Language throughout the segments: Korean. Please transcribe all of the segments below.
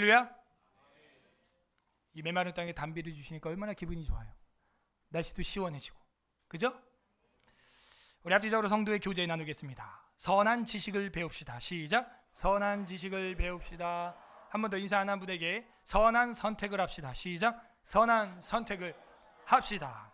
할렐루야. 이 메마른 땅에 담비를 주시니까 얼마나 기분이 좋아요. 날씨도 시원해지고, 그죠? 우리 합리적으로 성도의 교제 나누겠습니다. 선한 지식을 배웁시다. 시작. 선한 지식을 배웁시다. 한 번 더 인사 안 한 분에게 선한 선택을 합시다. 시작. 선한 선택을 합시다.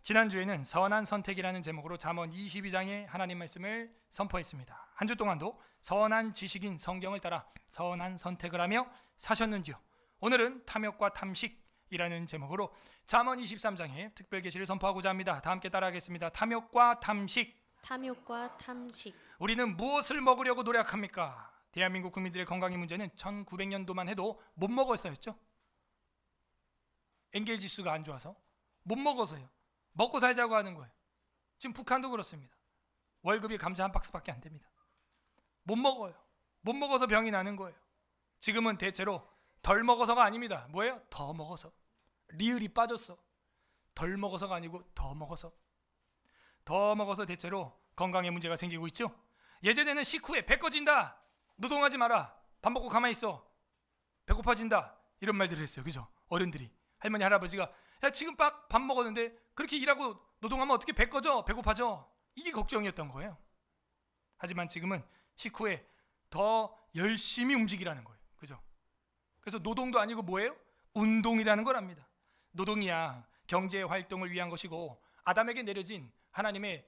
지난주에는 선한 선택이라는 제목으로 잠언 22장의 하나님 말씀을 선포했습니다. 한 주 동안도 선한 지식인 성경을 따라 선한 선택을 하며 사셨는지요? 오늘은 탐욕과 탐식이라는 제목으로 잠언 23장의 특별 계시를 선포하고자 합니다. 다 함께 따라하겠습니다. 탐욕과 탐식. 탐욕과 탐식. 우리는 무엇을 먹으려고 노력합니까? 대한민국 국민들의 건강의 문제는 1900년도만 해도 못 먹었어였죠. 엔겔 지수가 안 좋아서 못 먹어서요. 먹고 살자고 하는 거예요. 지금 북한도 그렇습니다. 월급이 감자 한 박스밖에 안 됩니다. 못 먹어요. 못 먹어서 병이 나는 거예요. 지금은 대체로 덜 먹어서가 아닙니다. 뭐예요? 더 먹어서. 리을이 빠졌어. 덜 먹어서가 아니고 더 먹어서. 더 먹어서 대체로 건강에 문제가 생기고 있죠. 예전에는 식후에 배 꺼진다, 노동하지 마라, 밥 먹고 가만히 있어, 배고파진다, 이런 말들을 했어요. 그죠? 어른들이, 할머니 할아버지가 야 지금 밥 먹었는데 그렇게 일하고 노동하면 어떻게 배 꺼져, 배고파져, 이게 걱정이었던 거예요. 하지만 지금은 식후에 더 열심히 움직이라는 거예요. 그죠? 그래서 노동도 아니고 뭐예요? 운동이라는 걸 압니다. 노동이야 경제 활동을 위한 것이고 아담에게 내려진 하나님의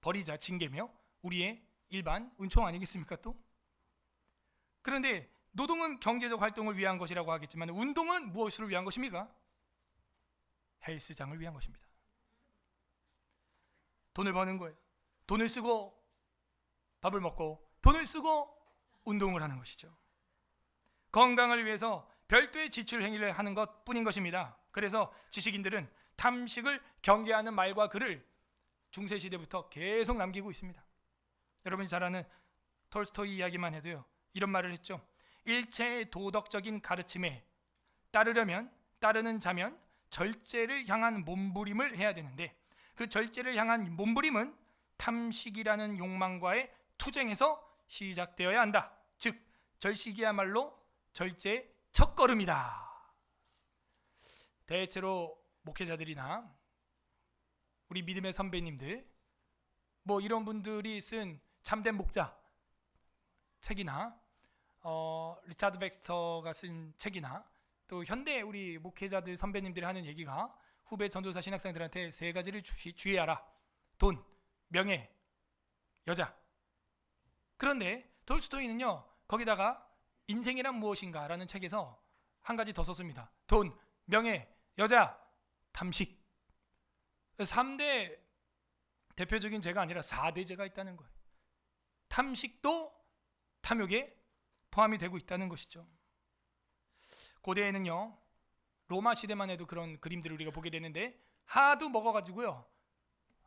벌이자 징계며 우리의 일반 은총 아니겠습니까? 또 그런데 노동은 경제적 활동을 위한 것이라고 하겠지만 운동은 무엇을 위한 것입니까? 헬스장을 위한 것입니다. 돈을 버는 거예요. 돈을 쓰고 밥을 먹고 돈을 쓰고 운동을 하는 것이죠. 건강을 위해서 별도의 지출 행위를 하는 것뿐인 것입니다. 그래서 지식인들은 탐식을 경계하는 말과 글을 중세시대부터 계속 남기고 있습니다. 여러분이 잘 아는 톨스토이 이야기만 해도요, 이런 말을 했죠. 일체의 도덕적인 가르침에 따르려면, 따르는 자면 절제를 향한 몸부림을 해야 되는데 그 절제를 향한 몸부림은 탐식이라는 욕망과의 투쟁에서 시작되어야 한다. 즉 절식이야말로 절제의 첫걸음이다. 대체로 목회자들이나 우리 믿음의 선배님들 뭐 이런 분들이 쓴 참된 목자 책이나 리차드 백스터가 쓴 책이나 또 현대 우리 목회자들 선배님들이 하는 얘기가 후배 전도사 신학생들한테 세 가지를 주의하라. 돈, 명예, 여자. 그런데 톨스토이는요 거기다가 인생이란 무엇인가 라는 책에서 한 가지 더 썼습니다. 돈, 명예, 여자, 탐식. 3대 대표적인 죄가 아니라 4대 죄가 있다는 거예요. 탐식도 탐욕에 포함이 되고 있다는 것이죠. 고대에는요 로마 시대만 해도 그런 그림들을 우리가 보게 되는데 하도 먹어가지고요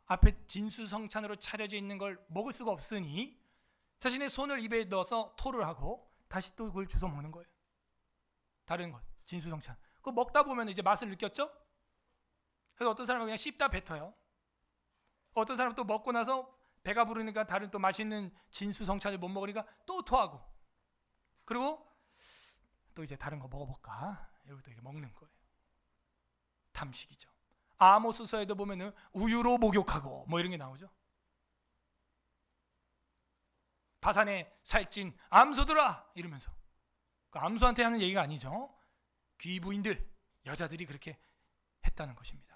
앞에 진수성찬으로 차려져 있는 걸 먹을 수가 없으니 자신의 손을 입에 넣어서 토를 하고 다시 또 그걸 주워 먹는 거예요. 다른 것, 진수성찬. 그거 먹다 보면 이제 맛을 느꼈죠? 그래서 어떤 사람은 그냥 씹다 뱉어요. 어떤 사람은 또 먹고 나서 배가 부르니까 다른 또 맛있는 진수성찬을 못 먹으니까 또 토하고, 그리고 또 이제 다른 거 먹어볼까? 이러고 또 이렇게 먹는 거예요. 탐식이죠. 아모스서에도 보면은 우유로 목욕하고 뭐 이런 게 나오죠. 바산에 살찐 암소들아 이러면서, 그 암소한테 하는 얘기가 아니죠. 귀부인들, 여자들이 그렇게 했다는 것입니다.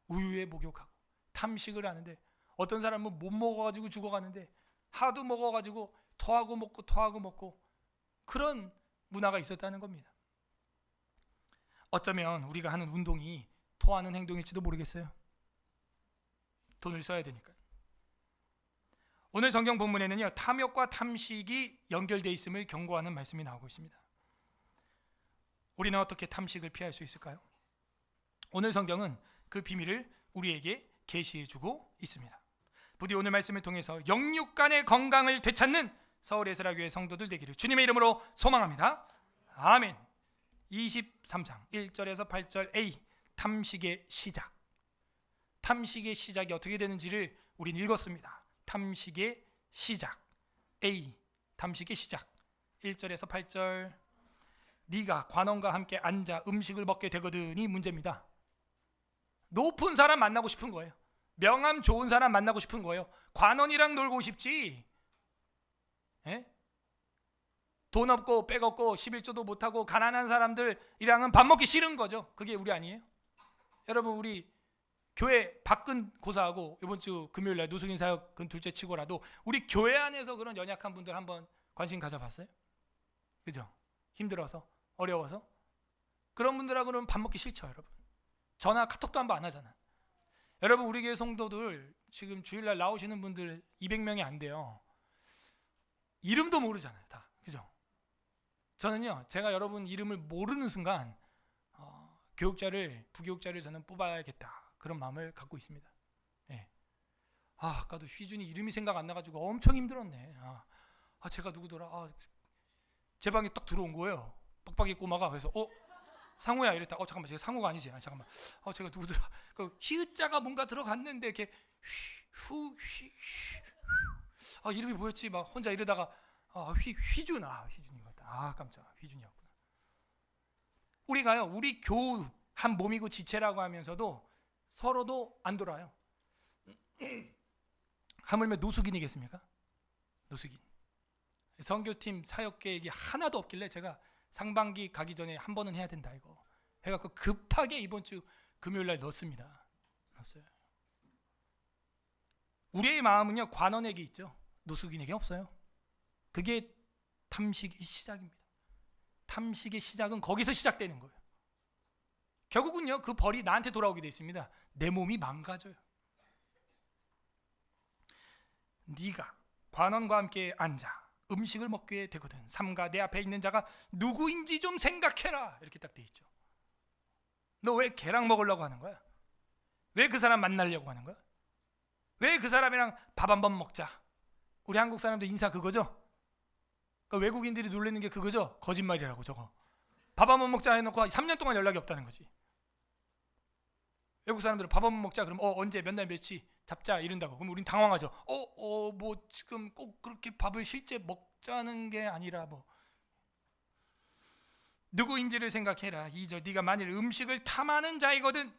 우유에 목욕하고 탐식을 하는데 어떤 사람은 못 먹어가지고 죽어가는데 하도 먹어가지고 토하고 먹고 토하고 먹고 그런 문화가 있었다는 겁니다. 어쩌면 우리가 하는 운동이 토하는 행동일지도 모르겠어요. 돈을 써야 되니까. 오늘 성경 본문에는요 탐욕과 탐식이 연결되어 있음을 경고하는 말씀이 나오고 있습니다. 우리는 어떻게 탐식을 피할 수 있을까요? 오늘 성경은 그 비밀을 우리에게 계시해주고 있습니다. 부디 오늘 말씀을 통해서 영육간의 건강을 되찾는 서울 에스라교회 성도들 되기를 주님의 이름으로 소망합니다. 아멘. 23장 1절에서 8절 A, 탐식의 시작. 탐식의 시작이 어떻게 되는지를 우린 읽었습니다. 탐식의 시작 A, 탐식의 시작 1절에서 8절. 네가 관원과 함께 앉아 음식을 먹게 되거든이 문제입니다. 높은 사람 만나고 싶은 거예요. 명함 좋은 사람 만나고 싶은 거예요. 관원이랑 놀고 싶지. 예? 돈 없고 백 없고 11조도 못하고 가난한 사람들이랑은 밥 먹기 싫은 거죠. 그게 우리 아니에요? 여러분, 우리 교회 밖은 고사하고 이번 주 금요일날 노숙인 사역은 둘째 치고라도 우리 교회 안에서 그런 연약한 분들 한번 관심 가져봤어요? 그죠? 힘들어서 어려워서 그런 분들하고는 밥 먹기 싫죠. 여러분, 전화 카톡도 한 번 안 하잖아. 여러분, 우리 교회 성도들 지금 주일날 나오시는 분들 200명이 안 돼요. 이름도 모르잖아요, 다. 그죠? 저는요, 제가 여러분 이름을 모르는 순간 부교육자를 저는 뽑아야겠다, 그런 마음을 갖고 있습니다. 예. 아까도 휘준이 이름이 생각 안 나가지고 엄청 힘들었네. 제가 누구더라? 제 방에 딱 들어온 거예요. 빡빡이 꼬마가. 그래서 상우야 이랬다. 잠깐만, 제가 상우가 아니지. 잠깐만. 제가 누구더라? 그 히읗자가 뭔가 들어갔는데 이렇게 이름이 뭐였지? 막 혼자 이러다가 휘준. 휘준인 것 같다. 깜짝. 휘준이었구나. 우리가요, 우리 교우 한 몸이고 지체라고 하면서도 서로도 안 돌아요. 하물며 노숙인이겠습니까? 노숙인. 선교팀 사역 계획이 하나도 없길래 제가 상반기 가기 전에 한 번은 해야 된다 이거 해갖고 급하게 이번 주 금요일날 넣었습니다. 넣었어요. 우리의 마음은요, 관원에게 있죠. 노숙인에게 없어요. 그게 탐식의 시작입니다. 탐식의 시작은 거기서 시작되는 거예요. 결국은요, 그 벌이 나한테 돌아오게 돼 있습니다. 내 몸이 망가져요. 네가 관원과 함께 앉아 음식을 먹게 되거든 삼가 내 앞에 있는 자가 누구인지 좀 생각해라, 이렇게 딱 돼 있죠. 너 왜 걔랑 먹으려고 하는 거야? 왜 그 사람 만나려고 하는 거야? 왜 그 사람이랑 밥 한번 먹자? 우리 한국 사람들 인사 그거죠? 그 외국인들이 놀리는 게 그거죠? 거짓말이라고. 저거 밥 한번 먹자 해놓고 3년 동안 연락이 없다는 거지. 외국 사람들은 밥 한번 먹자 그러면 언제 몇 날 며칠 잡자 이런다고. 그럼 우린 당황하죠. 뭐 지금 꼭 그렇게 밥을 실제 먹자는 게 아니라 뭐 누구인지를 생각해라. 2절 네가 만일 음식을 탐하는 자이거든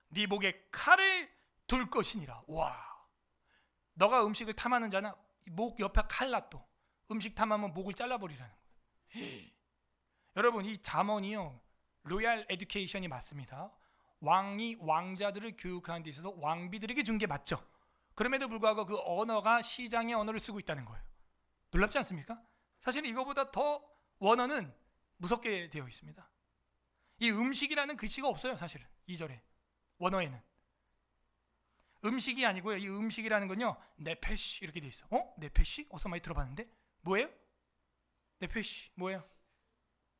네 목에 칼을 둘 것이니라. 와, 너가 음식을 탐하는 자나 목 옆에 칼 놔둬. 음식 탐하면 목을 잘라버리라는 거예요. 여러분, 이 잠언이요, 로얄 에듀케이션이 맞습니다. 왕이 왕자들을 교육하는 데 있어서 왕비들에게 준 게 맞죠. 그럼에도 불구하고 그 언어가 시장의 언어를 쓰고 있다는 거예요. 놀랍지 않습니까? 사실 이거보다 더 원어는 무섭게 되어 있습니다. 이 음식이라는 글씨가 없어요. 사실은 2절에 원어에는 음식이 아니고요, 이 음식이라는 건요, 네페시 이렇게 돼 있어. 네페시? 어디서 많이 들어봤는데? 뭐예요? 네페시 뭐예요?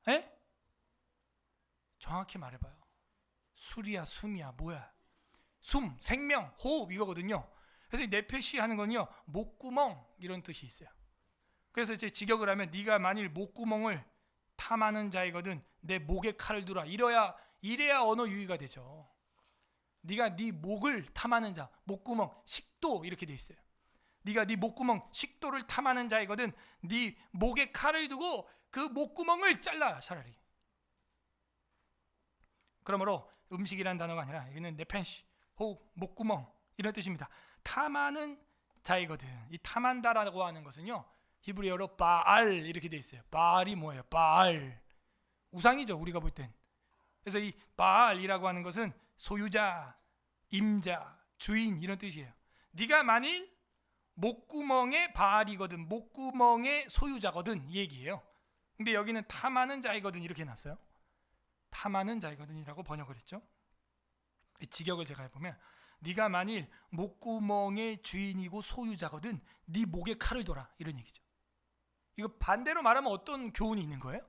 에? 정확히 말해봐요. 술이야 숨이야 뭐야? 숨, 생명, 호흡 이거거든요. 그래서 이 네페시 하는 건요, 목구멍 이런 뜻이 있어요. 그래서 이제 직역을 하면 네가 만일 목구멍을 탐하는 자이거든 내 목에 칼을 두라. 이래야 언어 유희가 되죠. 네가 네 목을 탐하는 자, 목구멍, 식도 이렇게 돼 있어요. 네가 네 목구멍, 식도를 탐하는 자이거든 네 목에 칼을 두고 그 목구멍을 잘라 차라리. 그러므로 음식이라는 단어가 아니라 여기는 네펜시, 호흡, 목구멍 이런 뜻입니다. 탐하는 자이거든. 이 탐한다라고 하는 것은요, 히브리어로 바알 이렇게 돼 있어요. 바알이 뭐예요? 바알, 우상이죠, 우리가 볼 땐. 그래서 이 바알이라고 하는 것은 소유자, 임자, 주인 이런 뜻이에요. 네가 만일 목구멍의 바알이거든, 목구멍의 소유자거든 이 얘기예요. 근데 여기는 탐하는 자이거든 이렇게 해놨어요. 탐하는 자이거든이라고 번역을 했죠. 직역을 제가 해보면 네가 만일 목구멍의 주인이고 소유자거든 네 목에 칼을 둬라 이런 얘기죠. 이거 반대로 말하면 어떤 교훈이 있는 거예요?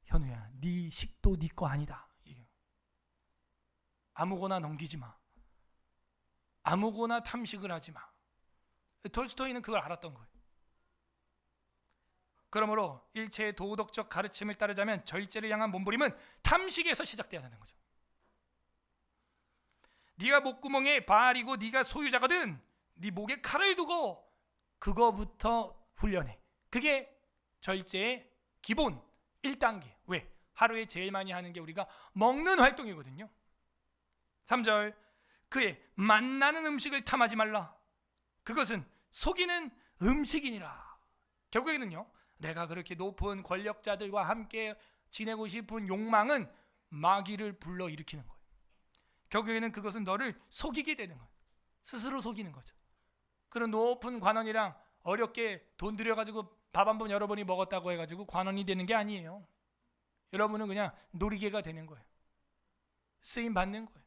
현우야, 네 식도 네 거 아니다. 아무거나 넘기지 마. 아무거나 탐식을 하지 마. 톨스토이는 그걸 알았던 거예요. 그러므로 일체의 도덕적 가르침을 따르자면 절제를 향한 몸부림은 탐식에서 시작돼야 하는 거죠. 네가 목구멍에 바알이고 네가 소유자거든 네 목에 칼을 두고 그거부터 훈련해. 그게 절제의 기본, 1단계. 왜? 하루에 제일 많이 하는 게 우리가 먹는 활동이거든요. 3절, 그의 만나는 음식을 탐하지 말라. 그것은 속이는 음식이니라. 결국에는요, 내가 그렇게 높은 권력자들과 함께 지내고 싶은 욕망은 마귀를 불러일으키는 거예요. 결국에는 그것은 너를 속이게 되는 거예요. 스스로 속이는 거죠. 그런 높은 관원이랑 어렵게 돈 들여가지고 밥 한 번 여러분이 먹었다고 해가지고 관원이 되는 게 아니에요. 여러분은 그냥 놀이개가 되는 거예요. 쓰임 받는 거예요.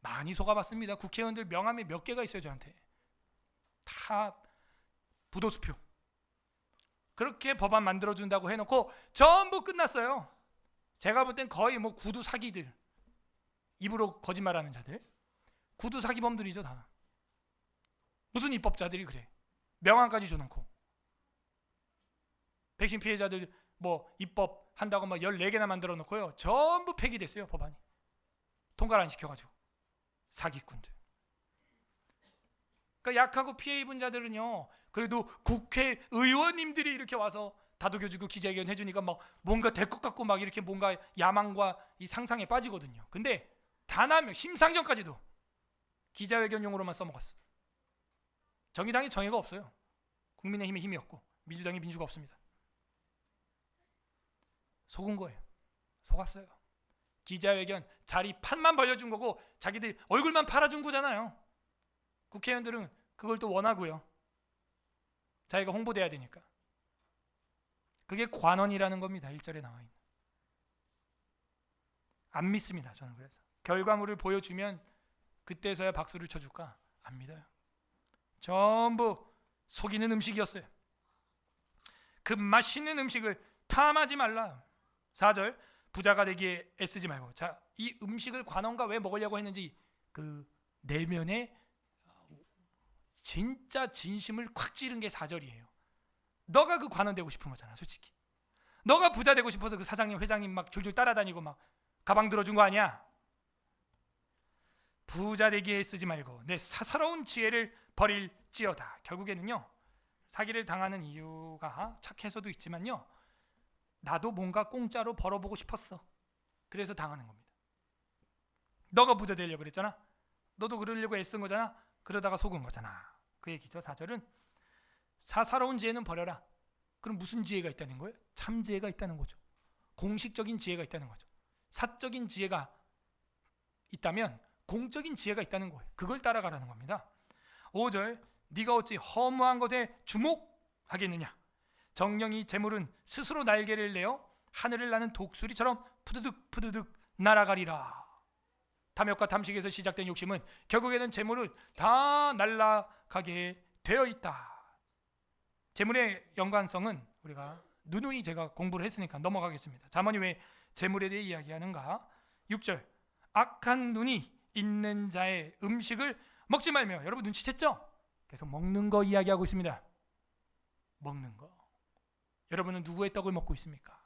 많이 속아봤습니다. 국회의원들 명함이 몇 개가 있어요. 저한테 다 부도수표. 그렇게 법안 만들어준다고 해놓고 전부 끝났어요. 제가 볼 땐 거의 뭐 구두 사기들, 입으로 거짓말하는 자들, 구두 사기범들이죠 다. 무슨 입법자들이 그래. 명함까지 줘놓고 백신 피해자들 뭐 입법 한다고 막 14개나 만들어 놓고요, 전부 폐기됐어요. 법안이 통과를 안 시켜가지고. 사기꾼들. 그러니까 약하고 피해 입은 자들은요, 그래도 국회의원님들이 이렇게 와서 다독여주고 기자회견 해주니까 막 뭔가 될 것 같고 막 이렇게 뭔가 야망과 이 상상에 빠지거든요. 근데 단 한 명, 심상정까지도 기자회견용으로만 써먹었어. 정의당이 정의가 없어요. 국민의힘의 힘이 없고 민주당이 민주가 없습니다. 속은 거예요. 속았어요. 기자회견 자리 판만 벌려준 거고 자기들 얼굴만 팔아준 거잖아요. 국회의원들은 그걸 또 원하고요. 자기가 홍보돼야 되니까. 그게 관원이라는 겁니다. 1절에 나와 있는. 안 믿습니다. 저는 그래서 결과물을 보여주면 그때서야 박수를 쳐줄까? 안 믿어요. 전부 속이는 음식이었어요. 그 맛있는 음식을 탐하지 말라. 4절, 부자가 되기에 애쓰지 말고. 자, 이 음식을 관원과 왜 먹으려고 했는지 그 내면에 진짜 진심을 콱 찌른 게 4절이에요. 너가 그 관원 되고 싶은 거잖아, 솔직히. 너가 부자 되고 싶어서 그 사장님, 회장님 막 줄줄 따라다니고 막 가방 들어준 거 아니야? 부자 되기에 쓰지 말고 내 사사로운 지혜를 버릴지어다. 결국에는요, 사기를 당하는 이유가 착해서도 있지만요, 나도 뭔가 공짜로 벌어보고 싶었어. 그래서 당하는 겁니다. 너가 부자 되려고 그랬잖아. 너도 그러려고 애쓴 거잖아. 그러다가 속은 거잖아. 그 얘기죠. 4절은 사사로운 지혜는 버려라. 그럼 무슨 지혜가 있다는 거예요? 참 지혜가 있다는 거죠. 공식적인 지혜가 있다는 거죠. 사적인 지혜가 있다면 공적인 지혜가 있다는 거예요. 그걸 따라가라는 겁니다. 5절, 네가 어찌 허무한 것에 주목하겠느냐. 정령이 재물은 스스로 날개를 내어 하늘을 나는 독수리처럼 푸드득 푸드득 날아가리라. 탐욕과 탐식에서 시작된 욕심은 결국에는 재물을 다 날아가게 되어 있다. 재물의 연관성은 우리가 누누이 제가 공부를 했으니까 넘어가겠습니다. 잠언이 왜 재물에 대해 이야기하는가? 6절, 악한 눈이 있는 자의 음식을 먹지 말며. 여러분 눈치챘죠? 계속 먹는 거 이야기하고 있습니다. 먹는 거. 여러분은 누구의 떡을 먹고 있습니까?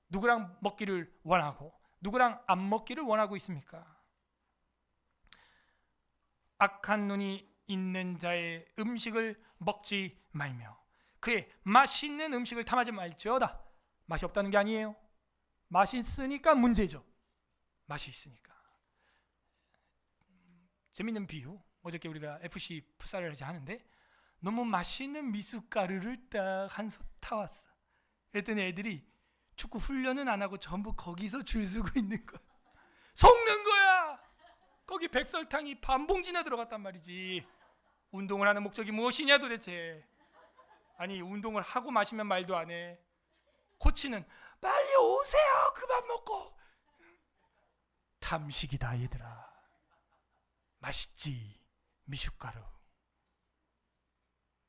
누구랑 먹기를 원하고 누구랑 안 먹기를 원하고 있습니까? 악한 눈이 있는 자의 음식을 먹지 말며 그의 맛있는 음식을 탐하지 말지어다. 맛이 없다는 게 아니에요. 맛있으니까 문제죠. 맛이 있으니까. 재밌는 비유. 어저께 우리가 FC 풋살을 하는데 너무 맛있는 미숫가루를 딱 한 솥 타왔어. 그랬더니 애들이 축구 훈련은 안 하고 전부 거기서 줄 서고 있는 거야. 속는 거야. 거기 백설탕이 반 봉지나 들어갔단 말이지. 운동을 하는 목적이 무엇이냐 도대체. 아니 운동을 하고 마시면 말도 안 해. 코치는 빨리 오세요. 그만 먹고. 탐식이다 얘들아. 맛있지 미숫가루.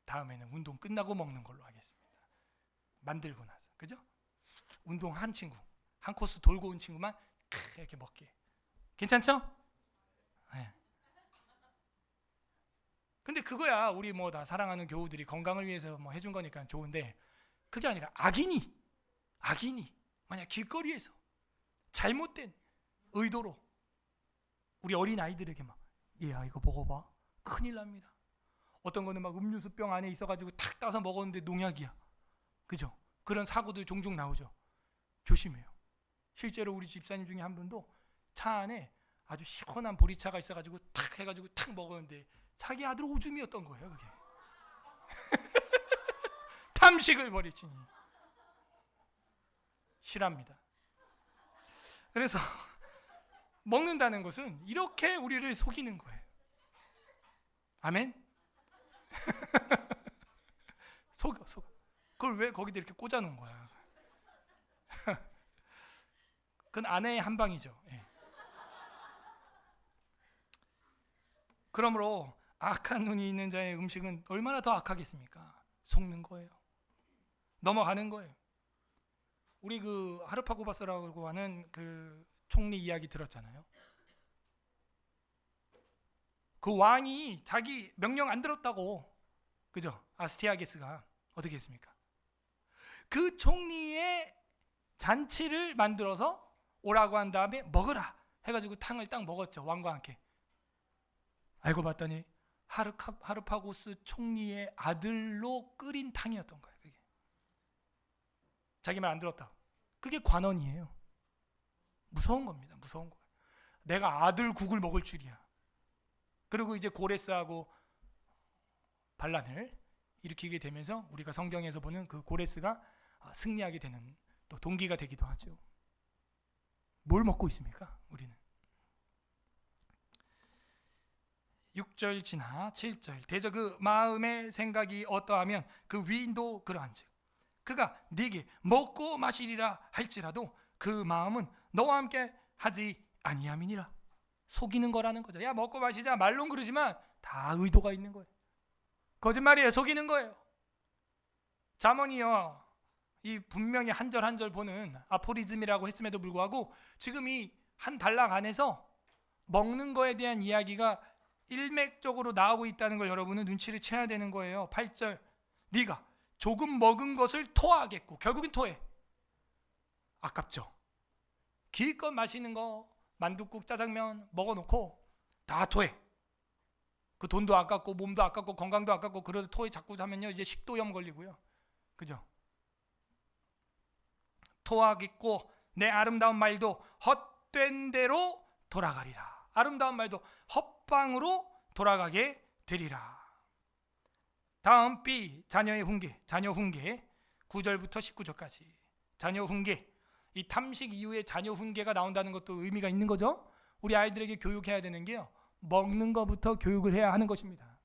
다음에는 운동 끝나고 먹는 걸로 하겠습니다. 만들고 나서. 그죠? 운동 한 친구, 한 코스 돌고 온 친구만 이렇게 먹게. 괜찮죠? 네. 근데 그거야 우리 뭐 다 사랑하는 교우들이 건강을 위해서 뭐 해준 거니까 좋은데, 그게 아니라 악인이 만약 길거리에서 잘못된 의도로 우리 어린 아이들에게 막 얘야 이거 먹어봐 큰일 납니다. 어떤 거는 막 음료수병 안에 있어가지고 탁 따서 먹었는데 농약이야. 그죠? 그런 사고도 종종 나오죠. 조심해요. 실제로 우리 집사님 중에 한 분도 차 안에 아주 시원한 보리차가 있어가지고 탁 해가지고 탁 먹었는데 자기 아들 오줌이었던 거예요. 그게 탐식을 벌이지. 실합니다. 그래서 먹는다는 것은 이렇게 우리를 속이는 거예요. 아멘? 속여. 그걸 왜 거기다 이렇게 꽂아놓은 거야? 그건 아내의 한방이죠. 예. 그러므로 악한 눈이 있는 자의 음식은 얼마나 더 악하겠습니까? 속는 거예요. 넘어가는 거예요. 우리 그 하르파고바스라고 하는 그 총리 이야기 들었잖아요. 그 왕이 자기 명령 안 들었다고, 그죠? 아스티아게스가 어떻게 했습니까? 그 총리의 잔치를 만들어서 오라고 한 다음에 먹으라 해가지고 탕을 딱 먹었죠. 왕과 함께. 알고 봤더니 하르파고스 총리의 아들로 끓인 탕이었던 거예요. 그게. 자기 말 안 들었다. 그게 관원이에요. 무서운 겁니다. 무서운 거예요. 내가 아들 국을 먹을 줄이야. 그리고 이제 고레스하고 반란을 일으키게 되면서 우리가 성경에서 보는 그 고레스가 승리하게 되는 또 동기가 되기도 하죠. 뭘 먹고 있습니까? 우리는 6절 지나 7절 대저 그 마음의 생각이 어떠하면 그 위인도 그러한즉 그가 네게 먹고 마시리라 할지라도 그 마음은 너와 함께 하지 아니함이니라. 속이는 거라는 거죠. 야 먹고 마시자 말론 그러지만 다 의도가 있는 거예요. 거짓말이에요. 속이는 거예요. 잠언이요, 이 분명히 한 절 한 절 보는 아포리즘이라고 했음에도 불구하고 지금 이 한 단락 안에서 먹는 거에 대한 이야기가 일맥적으로 나오고 있다는 걸 여러분은 눈치를 채야 되는 거예요. 8절 네가 조금 먹은 것을 토하겠고, 결국엔 토해. 아깝죠. 기껏 맛있는 거 만둣국 짜장면 먹어놓고 다 토해. 그 돈도 아깝고 몸도 아깝고 건강도 아깝고 그래도 토해 자꾸 하면요 이제 식도염 걸리고요. 그죠? 토하겠고 내 아름다운 말도 헛된 대로 돌아가리라. 아름다운 말도 헛방으로 돌아가게 되리라. 다음 B, 자녀의 훈계. 자녀 훈계 9절부터 19절까지. 자녀 훈계. 이 탐식 이후에 자녀 훈계가 나온다는 것도 의미가 있는 거죠. 우리 아이들에게 교육해야 되는 게요, 먹는 것부터 교육을 해야 하는 것입니다.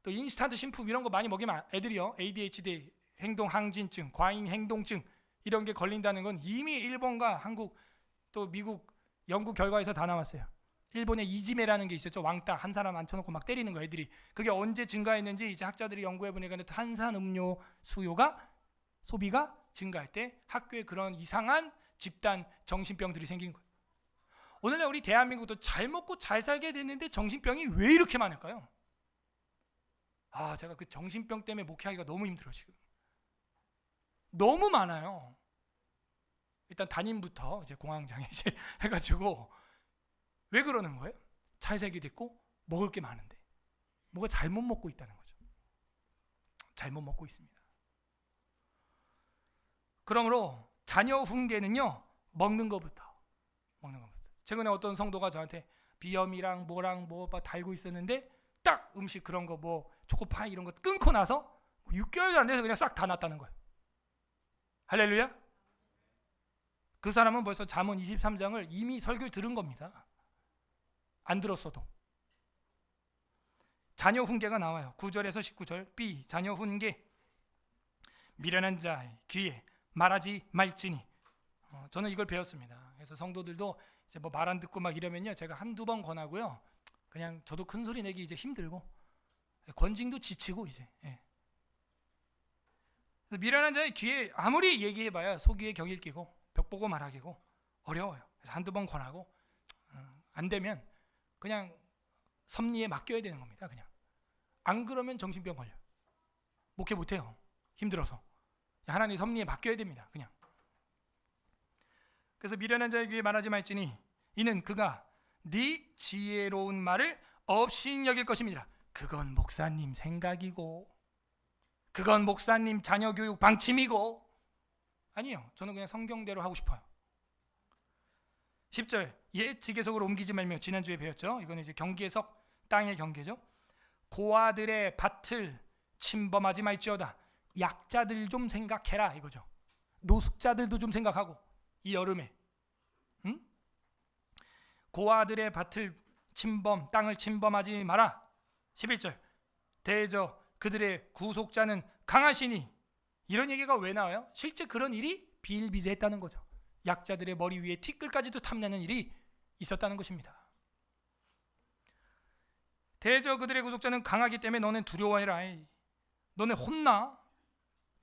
또 인스턴트 신품 이런 거 많이 먹이면 애들이요 ADHD, 행동 항진증, 과잉 행동증 이런 게 걸린다는 건 이미 일본과 한국 또 미국 연구 결과에서 다 나왔어요. 일본에 이지메라는 게 있었죠. 왕따 한 사람 앉혀놓고 막 때리는 거 애들이. 그게 언제 증가했는지 이제 학자들이 연구해 보니까 탄산음료 소비가 증가할 때 학교에 그런 이상한 집단 정신병들이 생긴 거예요. 오늘날 우리 대한민국도 잘 먹고 잘 살게 됐는데 정신병이 왜 이렇게 많을까요? 제가 그 정신병 때문에 목회하기가 너무 힘들어요. 지금 너무 많아요. 일단 담임부터 이제 공황장애 이제 해가지고 왜 그러는 거예요? 잘 살게 됐고 먹을 게 많은데 뭐가 잘못 먹고 있다는 거죠. 잘못 먹고 있습니다. 그러므로 자녀 훈계는요 먹는 것부터. 최근에 어떤 성도가 저한테 비염이랑 뭐랑 뭐 달고 있었는데 딱 음식 그런 거 뭐 초코파이 이런 거 끊고 나서 6개월도 안 돼서 그냥 싹 다 났다는 거예요. 할렐루야. 그 사람은 벌써 잠언 23장을 이미 설교를 들은 겁니다. 안 들었어도. 자녀 훈계가 나와요. 9절에서 19절 B, 자녀 훈계. 미련한 자의 귀에 말하지 말지니. 저는 이걸 배웠습니다. 그래서 성도들도 이제 뭐 말 안 듣고 막 이러면요 제가 한두 번 권하고요 그냥 저도 큰 소리 내기 이제 힘들고 권징도 지치고 이제. 그래서 미련한 자의 귀에 아무리 얘기해봐야 속이에 격일 끼고 벽 보고 말하기고 어려워요. 그래서 한두 번 권하고 안 되면 그냥 섭리에 맡겨야 되는 겁니다. 그냥 안 그러면 정신병 걸려요. 목회 못해요. 힘들어서. 하나님 섭리에 맡겨야 됩니다. 그냥. 그래서 미련한 자의 귀에 말하지 말지니 이는 그가 네 지혜로운 말을 없이 여길 것입니다. 그건 목사님 생각이고 그건 목사님 자녀 교육 방침이고 아니요. 저는 그냥 성경대로 하고 싶어요. 10절 옛 지계석으로 옮기지 말며 지난주에 배웠죠. 이거는 이제 경계석 땅의 경계죠. 고아들의 밭을 침범하지 말지어다. 약자들 좀 생각해라 이거죠. 노숙자들도 좀 생각하고 이 여름에 고아들의 밭을 땅을 침범하지 마라. 11절 대저 그들의 구속자는 강하시니. 이런 얘기가 왜 나와요? 실제 그런 일이 비일비재했다는 거죠. 약자들의 머리 위에 티끌까지도 탐내는 일이 있었다는 것입니다. 대저 그들의 구속자는 강하기 때문에 너는 두려워해라. 너네 혼나.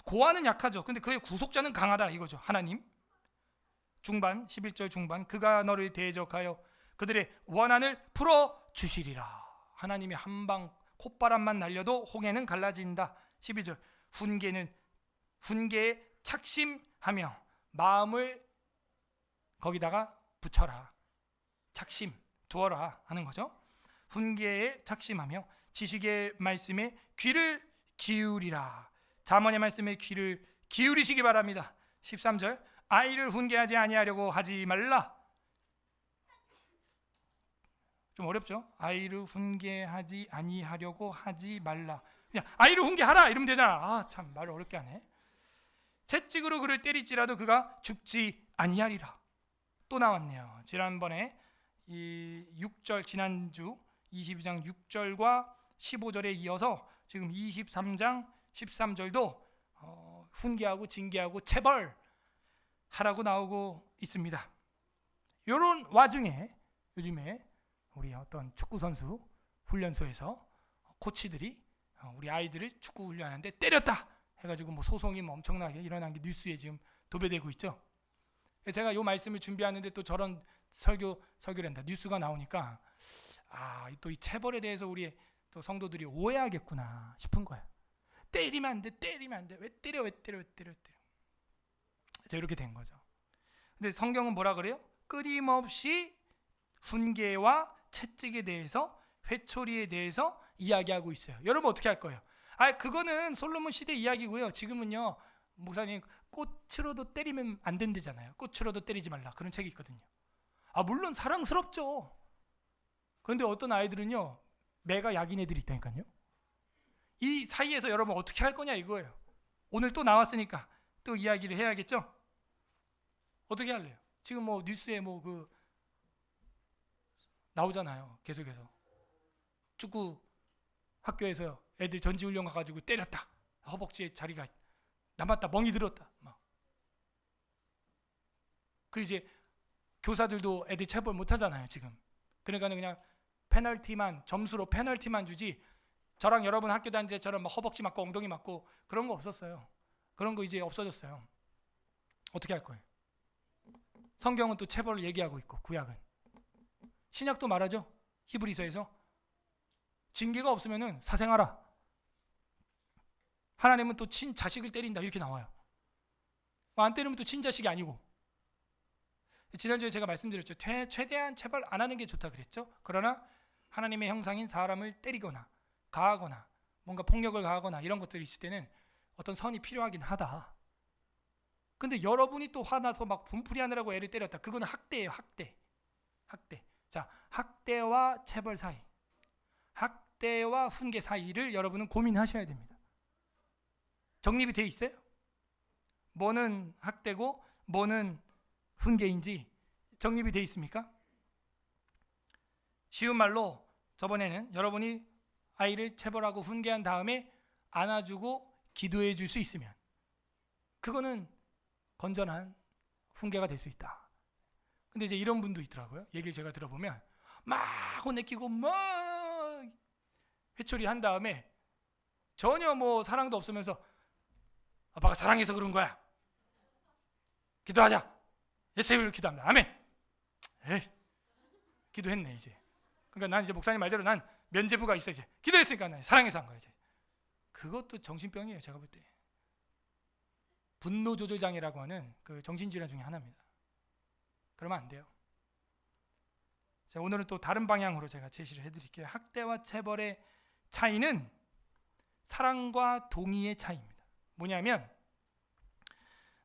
고아는 약하죠. 근데 그의 구속자는 강하다 이거죠. 하나님. 중반 11절 중반 그가 너를 대적하여 그들의 원한을 풀어주시리라. 하나님이 한방 콧바람만 날려도 홍해는 갈라진다. 12절 훈계에 착심하며 마음을 거기다가 붙여라. 착심 두어라 하는 거죠. 훈계에 착심하며 지식의 말씀에 귀를 기울이라. 잠언의 말씀에 귀를 기울이시기 바랍니다. 13절 아이를 훈계하지 아니하려고 하지 말라. 좀 어렵죠? 아이를 훈계하지 아니하려고 하지 말라. 그냥 아이를 훈계하라 이러면 되잖아. 아, 참 말을 어렵게 하네. 채찍으로 그를 때릴지라도 그가 죽지 아니하리라. 또 나왔네요. 지난번에 이 6절 지난주 22장 6절과 15절에 이어서 지금 23장 13절도 훈계하고 징계하고 체벌하라고 나오고 있습니다. 이런 와중에 요즘에 우리 어떤 축구 선수 훈련소에서 코치들이 우리 아이들을 축구 훈련하는데 때렸다 해가지고 뭐 소송이 뭐 엄청나게 일어난 게 뉴스에 지금 도배되고 있죠. 제가 이 말씀을 준비하는데 또 저런 설교란다 뉴스가 나오니까 또 이 체벌에 대해서 우리 또 성도들이 오해하겠구나 싶은 거야. 때리면 안 돼. 왜 때려. 자, 이렇게 된 거죠. 근데 성경은 뭐라 그래요? 끊임없이 훈계와 채찍에 대해서 회초리에 대해서 이야기하고 있어요. 여러분 어떻게 할 거예요? 그거는 솔로몬 시대 이야기고요. 지금은요 목사님 꽃으로도 때리면 안 된대잖아요. 꽃으로도 때리지 말라 그런 책이 있거든요. 물론 사랑스럽죠. 그런데 어떤 아이들은요 매가 약인 애들이 있다니까요. 이 사이에서 여러분 어떻게 할 거냐 이거예요. 오늘 또 나왔으니까 또 이야기를 해야겠죠. 어떻게 할래요? 지금 뭐 뉴스에 나오잖아요. 계속해서 축구 학교에서 애들 전지훈련 가가지고 때렸다. 허벅지에 자리가 남았다. 멍이 들었다. 그 이제 교사들도 애들 체벌 못 하잖아요 지금. 그러니까 그냥 점수로 페널티만 주지. 저랑 여러분 학교 다닐 때처럼 막 허벅지 맞고 엉덩이 맞고 그런 거 없었어요. 그런 거 이제 없어졌어요. 어떻게 할 거예요? 성경은 또 체벌을 얘기하고 있고 구약은 신약도 말하죠. 히브리서에서 징계가 없으면은 사생하라. 하나님은 또 친자식을 때린다 이렇게 나와요. 안 때리면 또 친자식이 아니고. 지난주에 제가 말씀드렸죠. 최대한 체벌 안 하는 게 좋다 그랬죠. 그러나 하나님의 형상인 사람을 때리거나 가하거나 뭔가 폭력을 가하거나 이런 것들이 있을 때는 어떤 선이 필요하긴 하다. 근데 여러분이 또 화나서 막 분풀이 하느라고 애를 때렸다. 그거는 학대예요. 학대. 자, 학대와 체벌 사이, 학대와 훈계 사이를 여러분은 고민하셔야 됩니다. 정립이 돼 있어요? 뭐는 학대고 뭐는 훈계인지 정립이 돼 있습니까? 쉬운 말로 저번에는 여러분이 아이를 체벌하고 훈계한 다음에 안아주고 기도해 줄 수 있으면 그거는 건전한 훈계가 될 수 있다. 근데 이제 이런 분도 있더라고요. 얘기를 제가 들어보면 막 혼내키고 막 회초리 한 다음에 전혀 뭐 사랑도 없으면서 아빠가 사랑해서 그런 거야. 기도하자. 예수님을 기도합니다. 아멘. 기도했네 이제. 그러니까 난 이제 목사님 말대로 난 면죄부가 있어 이제. 기도했으니까 난 사랑해서 한 거야 이제. 그것도 정신병이에요 제가 볼 때. 분노 조절 장애라고 하는 그 정신질환 중에 하나입니다. 그러면 안 돼요. 자, 오늘은 또 다른 방향으로 제가 제시를 해드릴게요. 학대와 체벌의 차이는 사랑과 동의의 차이입니다. 뭐냐면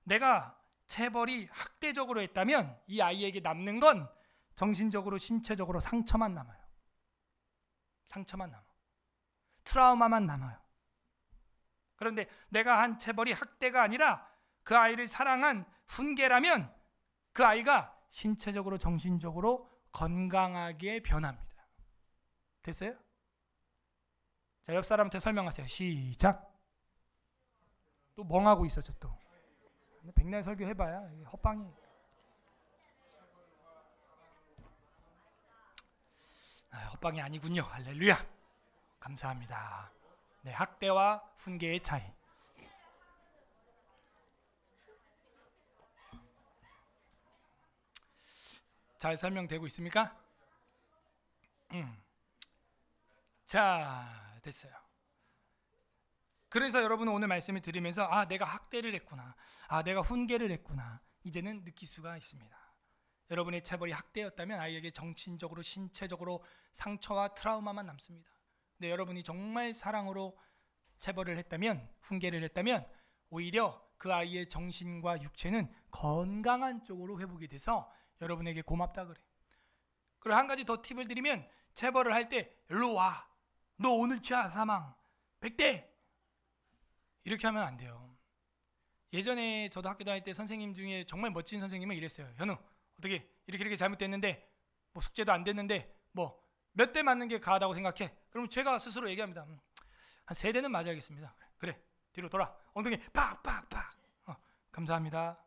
내가 체벌이 학대적으로 했다면 이 아이에게 남는 건 정신적으로 신체적으로 상처만 남아요. 상처만 남아. 트라우마만 남아요. 그런데 내가 한 체벌이 학대가 아니라 그 아이를 사랑한 훈계라면 그 아이가 신체적으로 정신적으로 건강하게 변합니다. 됐어요? 자, 옆 사람한테 설명하세요. 시작. 또 멍하고 있었죠 또. 백날 설교 해봐야 이게 헛방이. 헛방이 아니군요. 할렐루야. 감사합니다. 네, 학대와 훈계의 차이. 잘 설명되고 있습니까? 자, 됐어요. 그래서 여러분은 오늘 말씀을 들으면서 내가 학대를 했구나. 내가 훈계를 했구나. 이제는 느낄 수가 있습니다. 여러분의 체벌이 학대였다면 아이에게 정신적으로 신체적으로 상처와 트라우마만 남습니다. 근데 여러분이 정말 사랑으로 체벌을 했다면, 훈계를 했다면 오히려 그 아이의 정신과 육체는 건강한 쪽으로 회복이 돼서 여러분에게 고맙다 그래. 그리고 한 가지 더 팁을 드리면, 체벌을 할 때 일로 와. 너 오늘 취하 사망 100대. 이렇게 하면 안 돼요. 예전에 저도 학교 다닐 때 선생님 중에 정말 멋진 선생님은 이랬어요. 현우, 어떻게 이렇게 잘못됐는데 뭐 숙제도 안 됐는데 뭐 몇 대 맞는 게 가하다고 생각해? 그럼 제가 스스로 얘기합니다. 한 3대는 맞아야겠습니다. 그래, 뒤로 돌아. 엉덩이 팍팍팍. 감사합니다.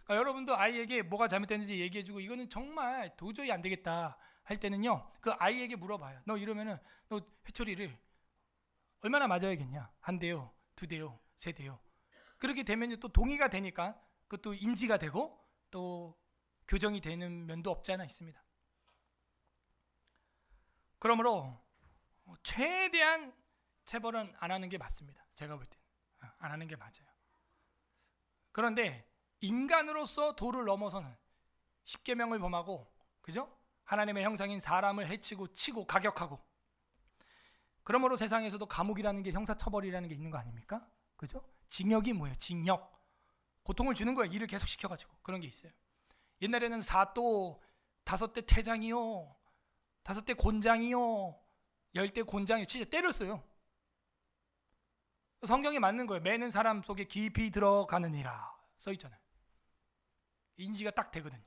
그러니까 여러분도 아이에게 뭐가 잘못됐는지 얘기해주고 이거는 정말 도저히 안 되겠다 할 때는요, 그 아이에게 물어봐요. 너 이러면은 너 회초리를 얼마나 맞아야겠냐? 1대요, 2대요, 3대요. 그렇게 되면 또 동의가 되니까 그것도 인지가 되고 또 교정이 되는 면도 없지 않아 있습니다. 그러므로 최대한 체벌은 안 하는 게 맞습니다. 제가 볼 때는 안 하는 게 맞아요. 그런데 인간으로서 도를 넘어서는 십계명을 범하고, 그죠? 하나님의 형상인 사람을 해치고 치고 가격하고, 그러므로 세상에서도 감옥이라는 게 형사처벌이라는 게 있는 거 아닙니까? 그죠? 징역이 뭐예요? 징역. 고통을 주는 거예요. 일을 계속 시켜가지고. 그런 게 있어요. 옛날에는 4도 5대 태장이요, 5대 곤장이요, 10대 곤장이요. 진짜 때렸어요. 성경에 맞는 거예요. 매는 사람 속에 깊이 들어가느니라 써 있잖아요. 인지가 딱 되거든요.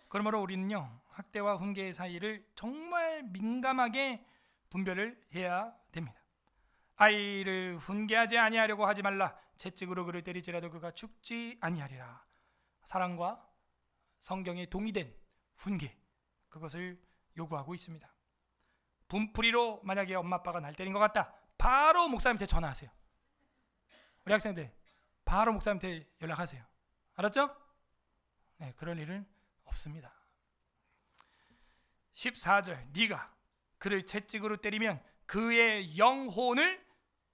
그러므로 우리는요, 학대와 훈계의 사이를 정말 민감하게 분별을 해야 됩니다. 아이를 훈계하지 아니하려고 하지 말라. 채찍으로 그를 때리지라도 그가 죽지 아니하리라. 사랑과 성경에 동의된 훈계, 그것을 요구하고 있습니다. 분풀이로 만약에 엄마 아빠가 날 때린 것 같다, 바로 목사님한테 전화하세요. 우리 학생들 바로 목사님한테 연락하세요. 알았죠? 네, 그런 일은 없습니다. 14절, 네가 그를 채찍으로 때리면 그의 영혼을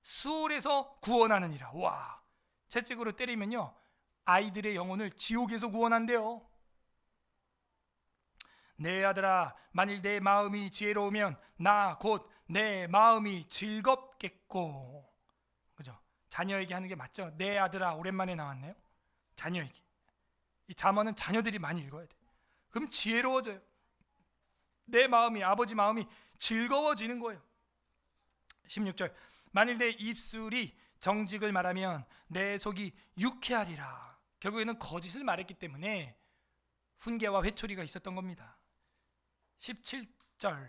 수월에서 구원하느니라. 와, 채찍으로 때리면요, 아이들의 영혼을 지옥에서 구원한대요. 내 아들아, 만일 내 마음이 지혜로우면 나 곧 내 마음이 즐겁겠고. 그죠? 자녀에게 하는 게 맞죠? 내 아들아, 오랜만에 나왔네요. 자녀에게. 이 잠언은 자녀들이 많이 읽어야 돼. 그럼 지혜로워져요. 내 마음이, 아버지 마음이 즐거워지는 거예요. 16절, 만일 내 입술이 정직을 말하면 내 속이 유쾌하리라. 결국에는 거짓을 말했기 때문에 훈계와 회초리가 있었던 겁니다. 17절,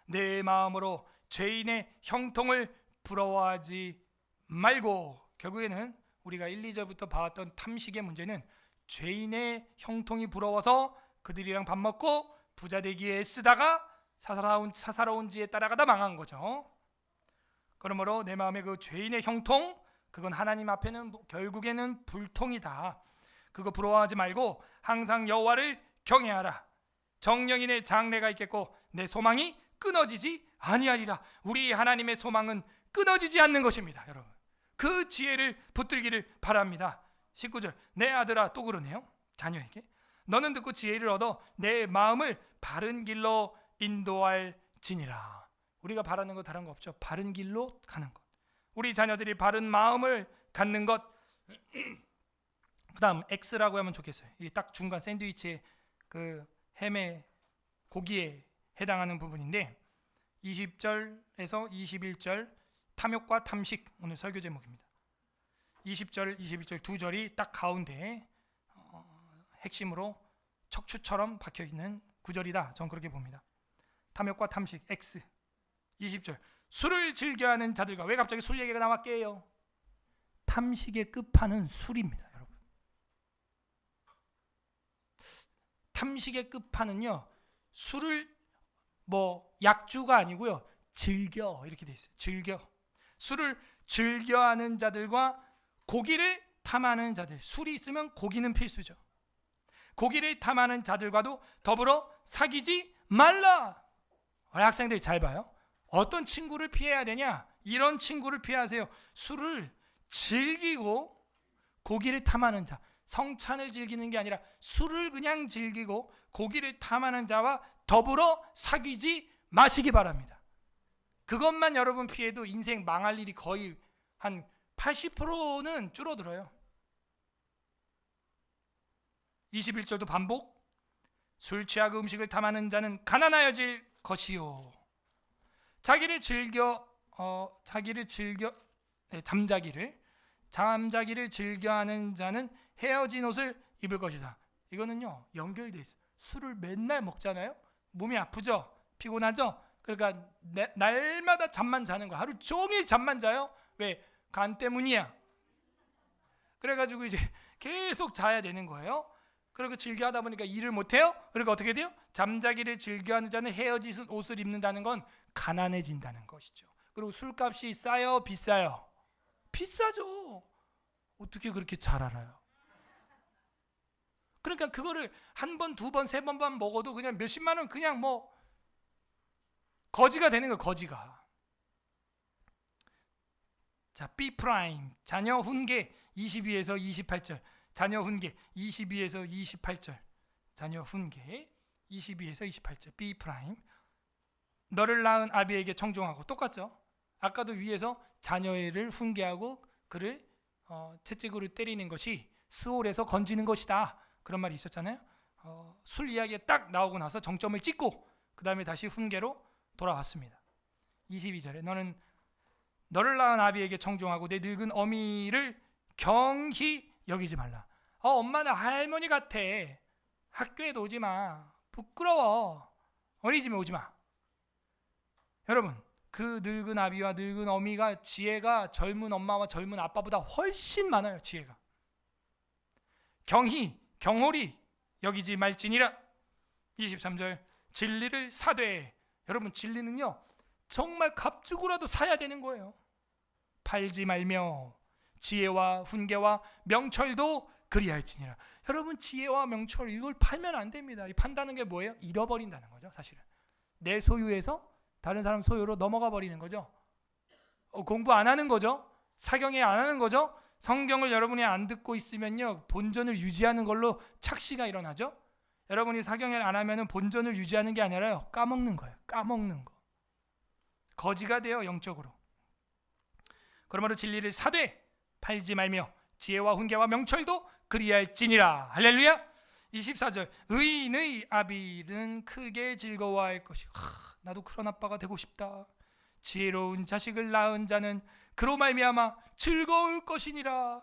내 마음으로 죄인의 형통을 부러워하지 말고. 결국에는 우리가 1, 2절부터 봐왔던 탐식의 문제는 죄인의 형통이 부러워서 그들이랑 밥 먹고 부자 되기에 쓰다가 사사로운 지에 따라가다 망한 거죠. 그러므로 내 마음의 그 죄인의 형통, 그건 하나님 앞에는 결국에는 불통이다. 그거 부러워하지 말고 항상 여호와를 경외하라. 정령인의 장래가 있겠고 내 소망이 끊어지지 아니하리라. 우리 하나님의 소망은 끊어지지 않는 것입니다. 여러분, 그 지혜를 붙들기를 바랍니다. 19절, 내 아들아, 또 그러네요. 자녀에게 너는 듣고 지혜를 얻어 내 마음을 바른 길로 인도할지니라. 우리가 바라는 거 다른 거 없죠. 바른 길로 가는 것, 우리 자녀들이 바른 마음을 갖는 것, 그다음 X라고 하면 좋겠어요. 이게 딱 중간 샌드위치의 그 햄의 고기에 해당하는 부분인데 20절에서 21절 탐욕과 탐식 오늘 설교 제목입니다. 20절, 21절 두 절이 딱 가운데 핵심으로 척추처럼 박혀 있는 구절이다. 저는 그렇게 봅니다. 탐욕과 탐식 X. 20절 술을 즐겨하는 자들과 왜 갑자기 술 얘기가 나왔게요? 탐식의 끝판은 술입니다, 여러분. 탐식의 끝판은요, 술을 뭐 약주가 아니고요, 즐겨 이렇게 돼 있어요. 즐겨. 술을 즐겨하는 자들과 고기를 탐하는 자들. 술이 있으면 고기는 필수죠. 고기를 탐하는 자들과도 더불어 사귀지 말라. 우리 학생들 잘 봐요. 어떤 친구를 피해야 되냐? 이런 친구를 피하세요. 술을 즐기고 고기를 탐하는 자, 성찬을 즐기는 게 아니라 술을 그냥 즐기고 고기를 탐하는 자와 더불어 사귀지 마시기 바랍니다. 그것만 여러분 피해도 인생 망할 일이 거의 한 80%는 줄어들어요. 21절도 반복. 술 취하고 음식을 탐하는 자는 가난하여질 것이요. 자기를 즐겨 잠자기를 즐겨하는 자는 헤어진 옷을 입을 것이다. 이거는요 연결돼 있어요. 술을 맨날 먹잖아요. 몸이 아프죠, 피곤하죠. 그러니까 날마다 잠만 자는 거야. 하루 종일 잠만 자요. 왜? 간 때문이야. 그래가지고 이제 계속 자야 되는 거예요. 그리고 즐겨하다 보니까 일을 못해요. 그러니까 어떻게 돼요? 잠자기를 즐겨하는 자는 헤어진 옷을 입는다는 건 가난해진다는 것이죠. 그리고 술값이 싸요, 비싸요? 비싸죠. 어떻게 그렇게 잘 알아요? 그러니까 그거를 한 번, 두 번, 세 번만 먹어도 그냥 몇십만 원 그냥 뭐 거지가 되는 거예요. 거지가. 자, B 프라임 자녀 훈계 22에서 28절. 자녀 훈계 22에서 28절. 자녀 훈계 22에서 28절. B 프라임. 너를 낳은 아비에게 청종하고. 똑같죠? 아까도 위에서 자녀를 훈계하고 그를 채찍으로 때리는 것이 스올에서 건지는 것이다. 그런 말이 있었잖아요. 술 이야기가 딱 나오고 나서 정점을 찍고 그 다음에 다시 훈계로 돌아왔습니다. 22절에 너를 낳은 아비에게 청종하고 내 늙은 어미를 경히 여기지 말라. 엄마는 할머니 같아. 학교에도 오지 마. 부끄러워. 어린이집에 오지 마. 여러분, 그 늙은 아비와 늙은 어미가 지혜가 젊은 엄마와 젊은 아빠보다 훨씬 많아요. 지혜가. 경홀히 여기지 말지니라. 23절 진리를 사되. 여러분, 진리는요 정말 값주고라도 사야 되는 거예요. 팔지 말며 지혜와 훈계와 명철도 그리할지니라. 여러분, 지혜와 명철 이걸 팔면 안 됩니다. 이 판다는 게 뭐예요? 잃어버린다는 거죠. 사실은 내 소유에서 다른 사람 소유로 넘어가 버리는 거죠. 공부 안 하는 거죠. 사경에 안 하는 거죠. 성경을 여러분이 안 듣고 있으면요 본전을 유지하는 걸로 착시가 일어나죠. 여러분이 사경을 안 하면 본전을 유지하는 게 아니라요 까먹는 거예요. 까먹는 거. 거지가 돼요, 영적으로. 그러므로 진리를 사되 팔지 말며 지혜와 훈계와 명철도 그리할지니라. 할렐루야. 24절 의인의 아비는 크게 즐거워할 것이고. 나도 그런 아빠가 되고 싶다. 지혜로운 자식을 낳은 자는 그로 말미암아 즐거울 것이니라.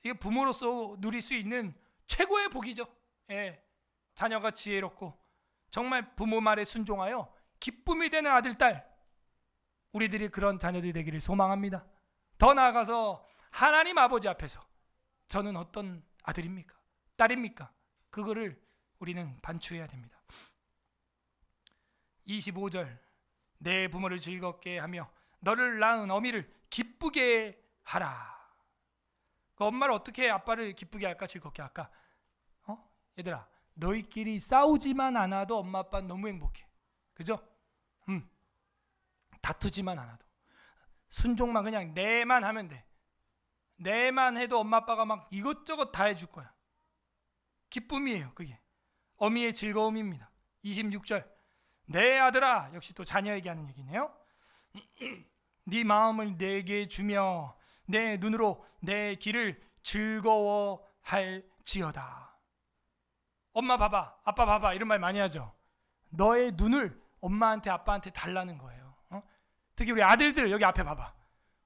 이게 부모로서 누릴 수 있는 최고의 복이죠. 예, 자녀가 지혜롭고 정말 부모 말에 순종하여 기쁨이 되는 아들, 딸. 우리들이 그런 자녀들이 되기를 소망합니다. 더 나아가서 하나님 아버지 앞에서 저는 어떤 아들입니까? 딸입니까? 그거를 우리는 반추해야 됩니다. 25절 내 부모를 즐겁게 하며 너를 낳은 어미를 기쁘게 하라. 그 엄마를 어떻게 아빠를 기쁘게 할까, 즐겁게 할까? 얘들아, 너희끼리 싸우지만 않아도 엄마 아빠는 너무 행복해. 그죠? 다투지만 않아도 순종만 그냥 내만 하면 돼. 내만 해도 엄마 아빠가 막 이것저것 다 해줄 거야. 기쁨이에요. 그게 어미의 즐거움입니다. 26절 내 아들아, 역시 또 자녀에게 하는 얘기네요. 네 마음을 내게 주며 내 눈으로 내 길을 즐거워할지어다. 엄마 봐봐, 아빠 봐봐 이런 말 많이 하죠. 너의 눈을 엄마한테 아빠한테 달라는 거예요. 특히 우리 아들들 여기 앞에 봐봐.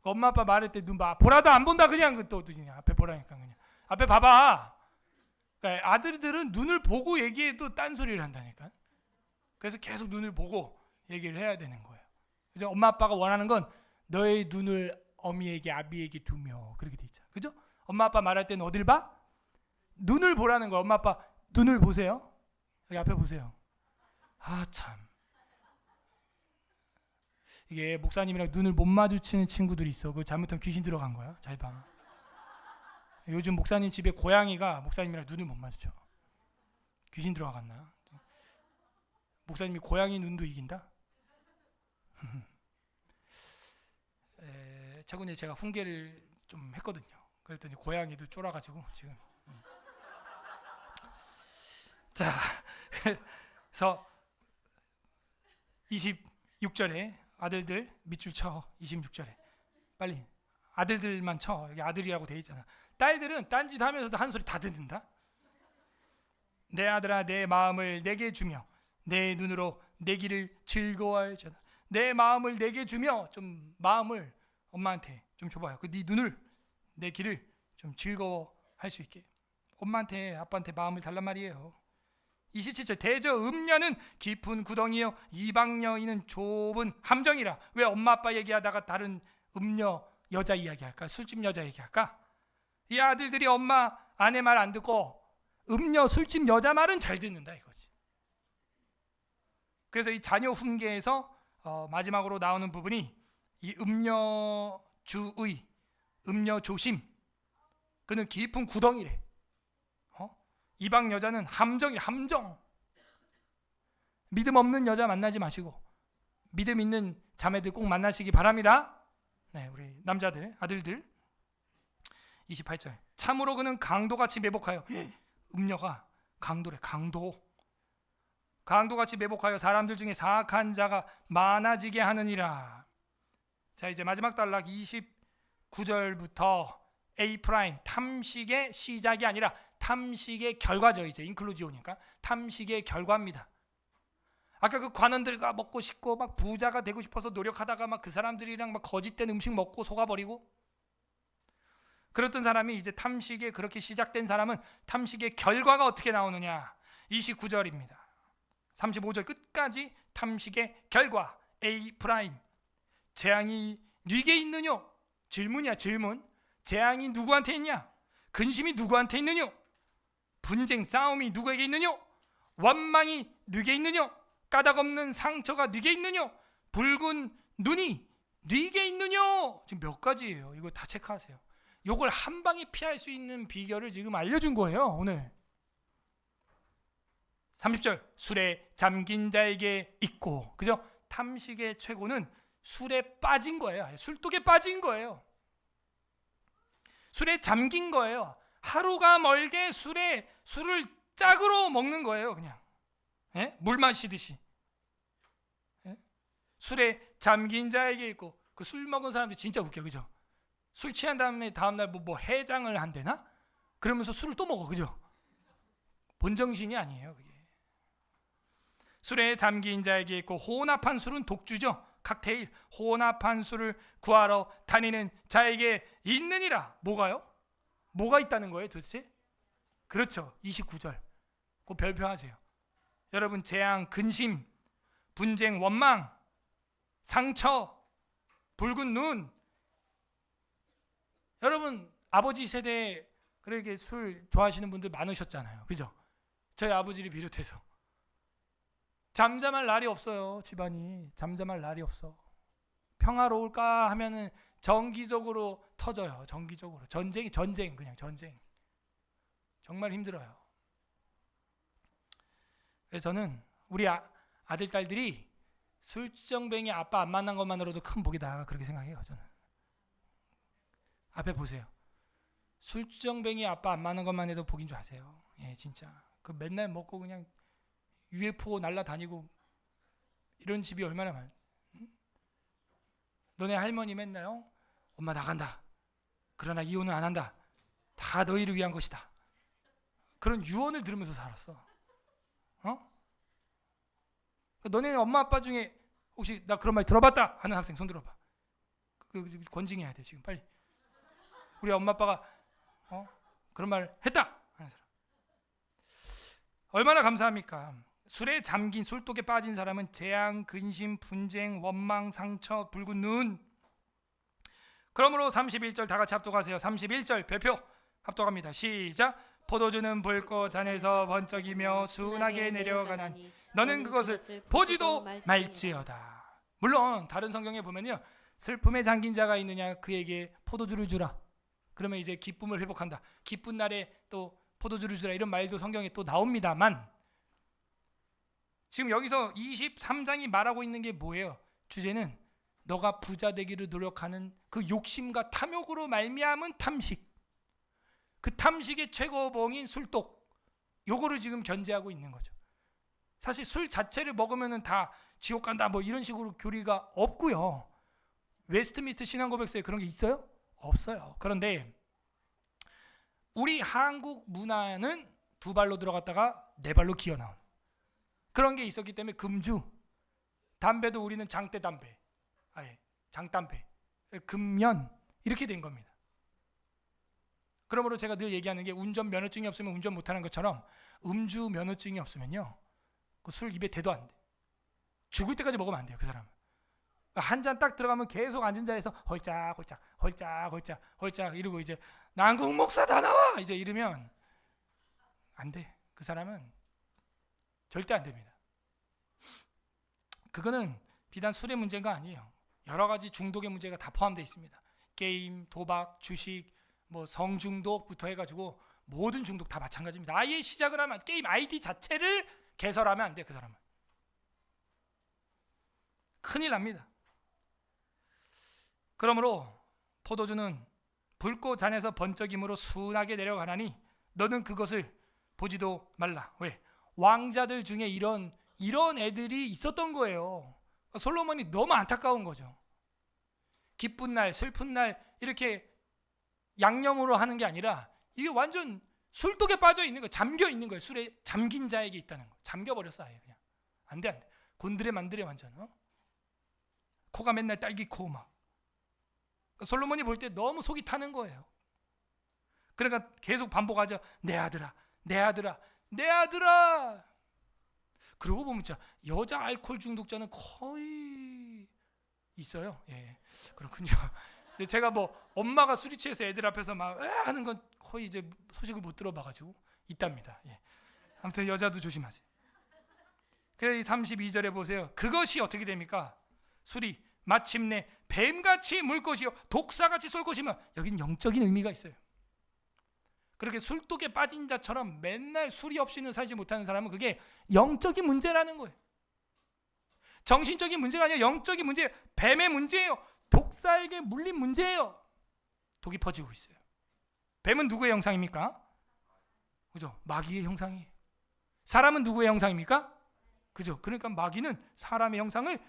엄마 아빠 말할 때 눈 봐. 보라도 안 본다 그냥 또 그냥 앞에 보라니까 그냥 앞에 봐봐. 그러니까 아들들은 눈을 보고 얘기해도 딴소리를 한다니까. 그래서 계속 눈을 보고 얘기를 해야 되는 거예요. 그죠? 엄마 아빠가 원하는 건 너의 눈을 어미에게 아비에게 두며 그렇게 돼 있잖아. 그죠? 엄마 아빠 말할 때는 어딜 봐? 눈을 보라는 거야. 엄마 아빠 눈을 보세요. 여기 앞에 보세요. 아 참. 이게 목사님이랑 눈을 못 마주치는 친구들이 있어. 그 잘못하면 귀신 들어간 거야. 잘 봐. 요즘 목사님 집에 고양이가 목사님이랑 눈을 못 마주쳐. 귀신 들어갔나? 목사님이 고양이 눈도 이긴다? 최근에 제가 훈계를 좀 했거든요. 그랬더니 고양이도 쫄아가지고 지금. 자, 그래서 26절에 아들들 밑줄 쳐. 26절에 빨리 아들들만 쳐. 여기 아들이라고 돼 있잖아. 딸들은 딴짓 하면서도 한 소리 다 듣는다. 내 아들아 내 마음을 내게 주며 내 눈으로 내 길을 즐거워할지어다. 내 마음을 내게 주며 좀 마음을 엄마한테 좀 줘봐요. 그 네 눈을 내 길을 좀 즐거워할 수 있게 엄마한테 아빠한테 마음을 달란 말이에요. 27절 대저 음녀는 깊은 구덩이요 이방 여인은 좁은 함정이라. 왜 엄마 아빠 얘기하다가 다른 음녀 여자 이야기할까? 술집 여자 얘기할까? 이 아들들이 엄마 아내 말 안 듣고 음녀 술집 여자 말은 잘 듣는다 이거지. 그래서 이 자녀 훈계에서 마지막으로 나오는 부분이 이 음녀주의, 음녀조심. 그는 깊은 구덩이래. 이방 여자는 함정이래. 함정. 믿음 없는 여자 만나지 마시고 믿음 있는 자매들 꼭 만나시기 바랍니다. 네, 우리 남자들, 아들들. 28절. 참으로 그는 강도같이 매복하여 음녀가 강도래. 강도같이 매복하여 사람들 중에 사악한 자가 많아지게 하느니라. 자, 이제 마지막 단락 29절부터 A 프라임 탐식의 시작이 아니라 탐식의 결과죠. 이제 인클루지오니까 탐식의 결과입니다. 아까 그 관원들과 먹고 싶고 막 부자가 되고 싶어서 노력하다가 막 그 사람들이랑 막 거짓된 음식 먹고 속아버리고 그랬던 사람이 이제 탐식에 그렇게 시작된 사람은 탐식의 결과가 어떻게 나오느냐. 29절입니다. 35절 끝까지 탐식의 결과 A 프라임. 재앙이 네게 있느뇨? 질문이야 질문. 재앙이 누구한테 있냐? 근심이 누구한테 있느뇨? 분쟁 싸움이 누구에게 있느뇨? 원망이 네게 있느뇨? 까닭 없는 상처가 네게 있느뇨? 붉은 눈이 네게 있느뇨? 지금 몇 가지예요. 이거 다 체크하세요. 이걸 한 방에 피할 수 있는 비결을 지금 알려준 거예요. 오늘 30절 술에 잠긴 자에게 있고. 그죠? 탐식의 최고는 술에 빠진 거예요. 술독에 빠진 거예요. 술에 잠긴 거예요. 하루가 멀게 술을 짝으로 먹는 거예요. 그냥 물 마시듯이. 술에 잠긴 자에게 있고. 그 술 먹은 사람들 진짜 웃겨. 그죠? 술 취한 다음날 뭐 해장을 한대나? 그러면서 술을 또 먹어. 그죠? 본정신이 아니에요. 그게. 술에 잠긴 자에게 있고 혼합한 술은 독주죠. 칵테일. 혼합한 술을 구하러 다니는 자에게 있느니라. 뭐가요? 뭐가 있다는 거예요 도대체? 그렇죠. 29절. 그 별표하세요. 여러분 재앙, 근심, 분쟁, 원망, 상처, 붉은 눈. 여러분 아버지 세대에 그렇게 술 좋아하시는 분들 많으셨잖아요. 그죠? 저희 아버지를 비롯해서 잠잠할 날이 없어요. 집안이 잠잠할 날이 없어. 평화로울까 하면은 정기적으로 터져요. 정기적으로 전쟁 그냥 전쟁. 정말 힘들어요. 그래서 저는 우리 아들 딸들이 술정뱅이 아빠 안 만난 것만으로도 큰 복이다 그렇게 생각해요. 저는. 앞에 보세요. 술정뱅이 아빠 안 만난 것만 해도 복인 줄 아세요. 예, 진짜. 그 맨날 먹고 그냥 UFO 날라다니고 이런 집이 얼마나 많아. 너네 할머니 맨날 엄마 나간다. 그러나 이혼은 안 한다. 다 너희를 위한 것이다. 그런 유언을 들으면서 살았어. 너네 엄마 아빠 중에 혹시 나 그런 말 들어봤다 하는 학생 손 들어봐. 권징해야 돼 지금 빨리. 우리 엄마 아빠가 그런 말 했다 하는 사람. 얼마나 감사합니까? 술에 잠긴 술독에 빠진 사람은 재앙, 근심, 분쟁, 원망, 상처, 붉은 눈. 그러므로 31절 다 같이 합독하세요. 31절 별표 합독합니다. 시작. 포도주는 붉고 잔에서 번쩍이며 순하게 내려가나니 너는 그것을 보지도 말지어다. 물론 다른 성경에 보면요, 슬픔에 잠긴 자가 있느냐 그에게 포도주를 주라. 그러면 이제 기쁨을 회복한다. 기쁜 날에 또 포도주를 주라 이런 말도 성경에 또 나옵니다만, 지금 여기서 23장이 말하고 있는 게 뭐예요? 주제는 너가 부자 되기를 노력하는 그 욕심과 탐욕으로 말미암은 탐식, 그 탐식의 최고봉인 술독, 요거를 지금 견제하고 있는 거죠. 사실 술 자체를 먹으면은 다 지옥 간다 뭐 이런 식으로 교리가 없고요. 웨스트민스터 신앙고백서에 그런 게 있어요? 없어요. 그런데 우리 한국 문화는 두 발로 들어갔다가 네 발로 기어 나온 그런 게 있었기 때문에 금주, 담배도 우리는 장대 담배, 장담배, 금연 이렇게 된 겁니다. 그러므로 제가 늘 얘기하는 게 운전 면허증이 없으면 운전 못하는 것처럼 음주 면허증이 없으면요 그 술 입에 대도 안 돼. 죽을 때까지 먹으면 안 돼요. 그 사람은 한 잔 딱 들어가면 계속 앉은 자리에서 홀짝홀짝 홀짝홀짝 홀짝 이러고 이제 난국 목사 다 나와 이제 이러면 안 돼. 그 사람은 절대 안 됩니다. 그거는 비단 술의 문제가 아니에요. 여러 가지 중독의 문제가 다 포함되어 있습니다. 게임, 도박, 주식, 뭐 성중독부터 해가지고 모든 중독 다 마찬가지입니다. 아예 시작을 하면 게임 아이디 자체를 개설하면 안 돼. 그 사람은 큰일 납니다. 그러므로 포도주는 붉고 잔에서 번쩍임으로 순하게 내려가나니 너는 그것을 보지도 말라. 왜? 왕자들 중에 이런 애들이 있었던 거예요. 솔로몬이 너무 안타까운 거죠. 기쁜 날, 슬픈 날 이렇게 양념으로 하는 게 아니라 이게 완전 술독에 빠져 있는 거예요. 잠겨 있는 거예요. 술에 잠긴 자에게 있다는 거. 잠겨 버렸어 아예 그냥. 안 돼. 곤드레 만드레 완전. 코가 맨날 딸기 코 막. 솔로몬이 볼 때 너무 속이 타는 거예요. 그러니까 계속 반복하죠. 내 아들아, 내 아들아, 내 아들아. 그러고 보면 진짜 여자 알코올 중독자는 거의 있어요. 예, 그렇군요. 근데 제가 뭐 엄마가 술이 취해서 애들 앞에서 막 하는 건 거의 이제 소식을 못 들어봐가지고 있답니다. 예. 아무튼 여자도 조심하세요. 그래 32절에 보세요. 그것이 어떻게 됩니까? 술이 마침내 뱀같이 물 것이요 독사같이 쏠 것이면 여긴 영적인 의미가 있어요. 그렇게 술독에 빠진 자처럼 맨날 술이 없이는 살지 못하는 사람은 그게 영적인 문제라는 거예요. 정신적인 문제가 아니라 영적인 문제, 뱀의 문제예요. 독사에게 물린 문제예요. 독이 퍼지고 있어요. 뱀은 누구의 형상입니까? 그죠? 마귀의 형상이에요. 사람은 누구의 형상입니까? 그죠? 그러니까 마귀는 사람의 형상을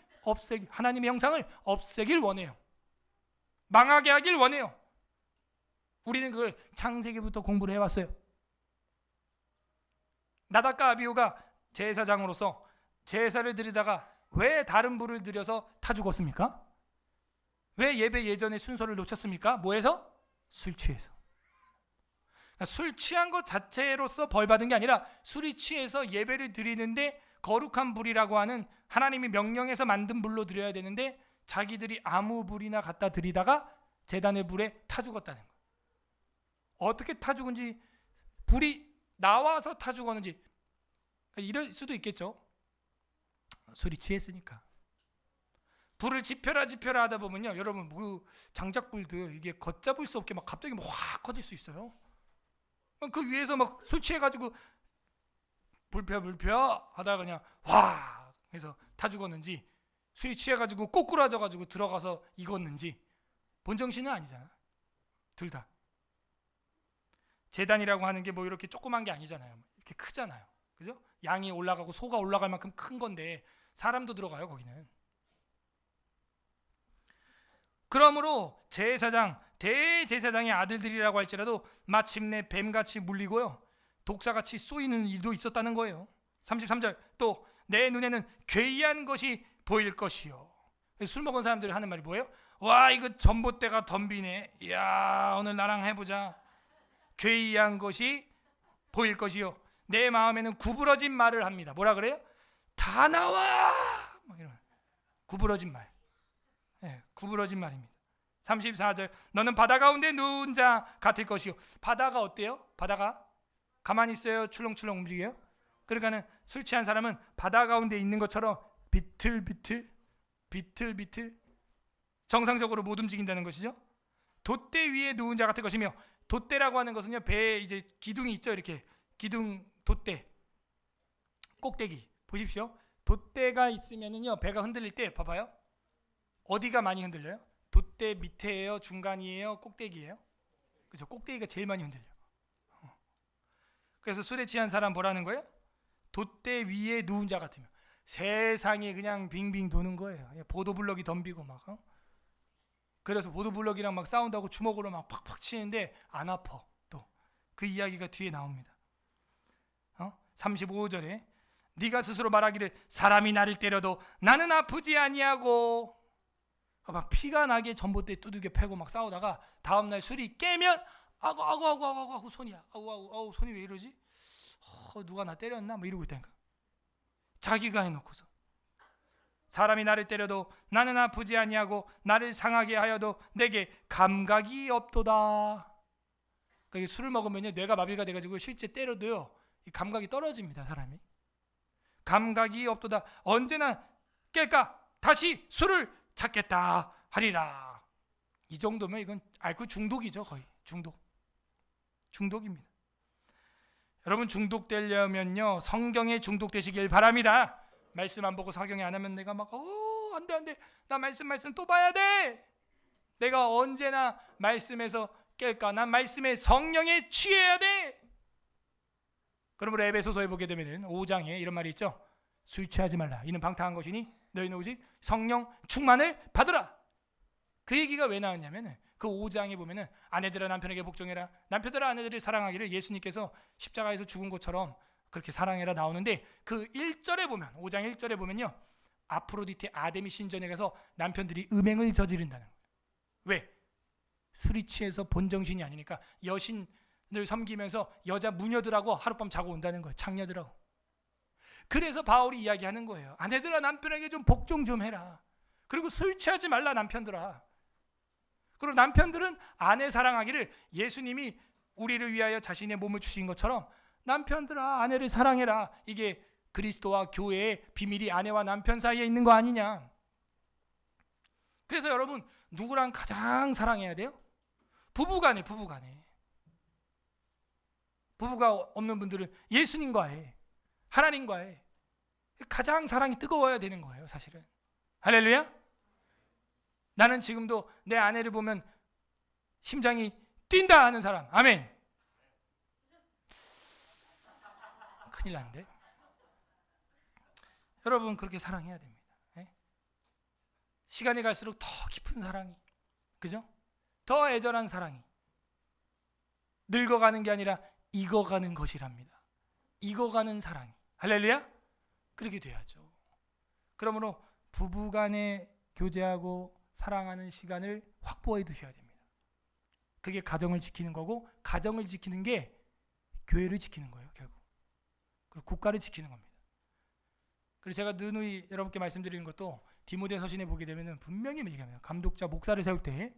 하나님의 형상을 없애길 원해요. 망하게 하길 원해요. 우리는 그걸 창세기부터 공부를 해왔어요. 나답과 아비후가 제사장으로서 제사를 드리다가 왜 다른 불을 들여서 타 죽었습니까? 왜 예배 예전에 순서를 놓쳤습니까? 뭐해서? 술 취해서. 그러니까 술 취한 것 자체로서 벌 받은 게 아니라 술이 취해서 예배를 드리는데 거룩한 불이라고 하는 하나님이 명령해서 만든 불로 드려야 되는데 자기들이 아무 불이나 갖다 드리다가 제단의 불에 타 죽었다는 거예요. 어떻게 타 죽은지, 불이 나와서 타 죽었는지 이럴 수도 있겠죠. 술이 취했으니까. 불을 지펴라 하다 보면요, 여러분 그 장작불도 이게 걷잡을 수 없게 막 갑자기 확 커질 수 있어요. 그 위에서 막 술 취해가지고 불펴 하다가 그냥 확 해서 타 죽었는지, 술이 취해가지고 꼬꾸라져가지고 들어가서 익었는지 본정신은 아니잖아. 둘 다. 제단이라고 하는 게 뭐 이렇게 조그만 게 아니잖아요. 이렇게 크잖아요. 그죠? 양이 올라가고 소가 올라갈 만큼 큰 건데 사람도 들어가요 거기는. 그러므로 제사장, 대제사장의 아들들이라고 할지라도 마침내 뱀같이 물리고요, 독사같이 쏘이는 일도 있었다는 거예요. 33절, 또 내 눈에는 괴이한 것이 보일 것이요. 술 먹은 사람들이 하는 말이 뭐예요? 와, 이거 전봇대가 덤비네. 이야, 오늘 나랑 해보자. 괴이한 것이 보일 것이요, 내 마음에는 구부러진 말을 합니다. 뭐라 그래요? 다 나와! 막 이런 구부러진 말. 네, 구부러진 말입니다. 34절, 너는 바다 가운데 누운 자 같을 것이요. 바다가 어때요? 바다가 가만히 있어요? 출렁출렁 움직여요? 그러니까는 술 취한 사람은 바다 가운데 있는 것처럼 비틀비틀 정상적으로 못 움직인다는 것이죠. 돛대 위에 누운 자 같을 것이며, 돛대라고 하는 것은요, 배에 이제 기둥이 있죠. 이렇게 기둥, 돛대, 꼭대기 보십시오. 돛대가 있으면은요, 배가 흔들릴 때 봐봐요. 어디가 많이 흔들려요? 돛대 밑에예요, 중간이에요, 꼭대기예요? 그죠? 꼭대기가 제일 많이 흔들려. 그래서 술에 취한 사람 뭐라는 거예요? 돛대 위에 누운 자 같으면 세상이 그냥 빙빙 도는 거예요. 보도블럭이 덤비고 막. 그래서 보도블럭이랑 막 싸운다고 주먹으로 막 팍팍 치는데 안 아파. 또 그 이야기가 뒤에 나옵니다. 35절에 네가 스스로 말하기를 사람이 나를 때려도 나는 아프지 아니하고, 막 피가 나게 전봇대 두들겨 패고 막 싸우다가 다음날 술이 깨면 아고 손이야. 아우 손이 왜 이러지? 누가 나 때렸나? 뭐 이러고 있다니까. 자기가 해놓고서 사람이 나를 때려도 나는 아프지 아니하고 나를 상하게 하여도 내게 감각이 없도다. 그러니까 술을 먹으면요, 뇌가 마비가 돼가지고 실제 때려도요, 이 감각이 떨어집니다. 사람이 감각이 없도다. 언제나 깰까 다시 술을 찾겠다 하리라. 이 정도면 이건 알코올 중독이죠. 거의 중독입니다. 여러분, 중독되려면요, 성경에 중독되시길 바랍니다. 말씀 안 보고 성경에 안 하면 내가 막 안돼 나 말씀 또 봐야 돼. 내가 언제나 말씀에서 깰까? 난 말씀의 성령에 취해야 돼. 그러므로 에베소서에 보게 되면은 5장에 이런 말이 있죠. 술 취하지 말라. 이는 방탕한 것이니 너희는 오직 성령 충만을 받으라. 그 얘기가 왜 나왔냐면은 그 5장에 보면은 아내들아 남편에게 복종해라, 남편들아 아내들을 사랑하기를 예수님께서 십자가에서 죽은 것처럼 그렇게 사랑해라 나오는데, 그 1절에 보면, 5장 1절에 보면요, 아프로디테 아데미 신전에 가서 남편들이 음행을 저지른다는 거예요. 왜? 술이 취해서 본정신이 아니니까 여신을 섬기면서 여자 무녀들하고 하룻밤 자고 온다는 거예요. 창녀들하고. 그래서 바울이 이야기하는 거예요. 아내들아 남편에게 좀 복종 좀 해라. 그리고 술 취하지 말라 남편들아. 그리고 남편들은 아내 사랑하기를 예수님이 우리를 위하여 자신의 몸을 주신 것처럼 남편들아 아내를 사랑해라. 이게 그리스도와 교회의 비밀이 아내와 남편 사이에 있는 거 아니냐. 그래서 여러분, 누구랑 가장 사랑해야 돼요? 부부간에 부부가 없는 분들은 예수님과의, 하나님과의 가장 사랑이 뜨거워야 되는 거예요. 사실은. 할렐루야. 나는 지금도 내 아내를 보면 심장이 뛴다 하는 사람. 아멘. 큰일 났는데. 여러분, 그렇게 사랑해야 됩니다. 시간이 갈수록 더 깊은 사랑이, 그죠? 더 애절한 사랑이 늙어가는 게 아니라 익어가는 것이랍니다. 익어가는 사랑이. 할렐루야. 그렇게 돼야죠. 그러므로 부부간에 교제하고 사랑하는 시간을 확보해 두셔야 됩니다. 그게 가정을 지키는 거고, 가정을 지키는 게 교회를 지키는 거예요, 결국. 그리고 국가를 지키는 겁니다. 그래서 제가 누누이 여러분께 말씀드리는 것도 디모데 서신에 보게 되면 분명히 얘기합니다. 감독자, 목사를 세울 때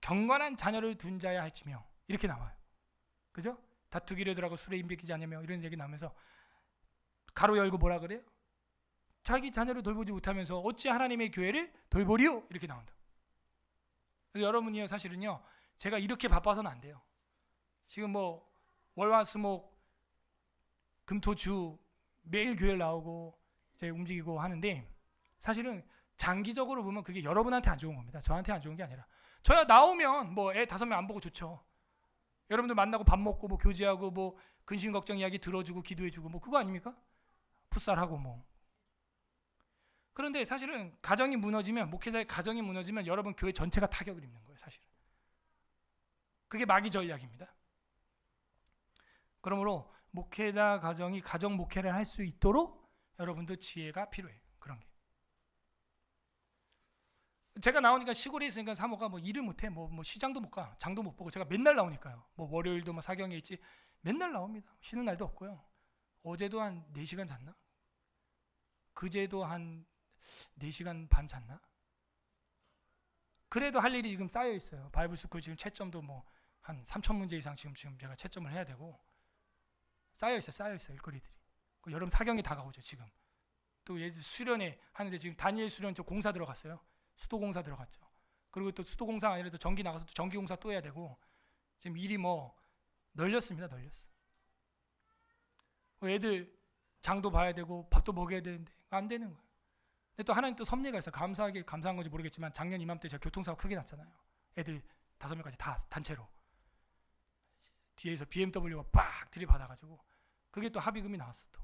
경건한 자녀를 둔 자야 할지며 이렇게 나와요. 그죠? 다투기를 하고 술에 임백이지 않으며 이런 얘기 나오면서 가로 열고 뭐라 그래요? 자기 자녀를 돌보지 못하면서 어찌 하나님의 교회를 돌보리요? 이렇게 나온다. 그래서 여러분이요, 사실은요, 제가 이렇게 바빠서는 안 돼요. 지금 뭐 월화수목 금토주 매일 교회를 나오고 이제 움직이고 하는데, 사실은 장기적으로 보면 그게 여러분한테 안 좋은 겁니다. 저한테 안 좋은 게 아니라, 저야 나오면 뭐 애 5명 안 보고 좋죠. 여러분들 만나고 밥 먹고 뭐 교제하고 뭐 근심 걱정 이야기 들어주고 기도해주고 뭐 그거 아닙니까? 풋살하고 뭐. 그런데 사실은 가정이 무너지면, 목회자의 가정이 무너지면 여러분 교회 전체가 타격을 입는 거예요. 사실은 그게 마귀 전략입니다. 그러므로 목회자 가정이 가정 목회를 할 수 있도록 여러분들 지혜가 필요해요. 그런 게. 제가 나오니까 시골에 있으니까 사모가 뭐 일을 못해, 뭐 시장도 못 가, 장도 못 보고, 제가 맨날 나오니까요. 뭐 월요일도 뭐 사경에 있지, 맨날 나옵니다. 쉬는 날도 없고요. 어제도 한 4시간 잤나? 그제도 한 4시간 반 잤나? 그래도 할 일이 지금 쌓여 있어요. 바이블 스쿨 지금 채점도 뭐 한 3,000문제 이상 지금 제가 채점을 해야 되고 쌓여 있어요. 일거리들이. 여름 사경이 다가오죠. 지금 또 수련회 하는데 지금 다니엘 수련 저 공사 들어갔어요. 수도 공사 들어갔죠. 그리고 또 수도 공사 아니라도 전기 나가서 또 전기 공사 또 해야 되고 지금 일이 뭐 널렸습니다. 애들 장도 봐야 되고 밥도 먹여야 되는데 안 되는 거예요. 근데 또 하나님 또 섭리가 있어요. 감사한 건지 모르겠지만 작년 이맘때 제가 교통사고 크게 났잖아요. 애들 5명까지 다 단체로 뒤에서 BMW가 빡 들이받아가지고 그게 또 합의금이 나왔어. 또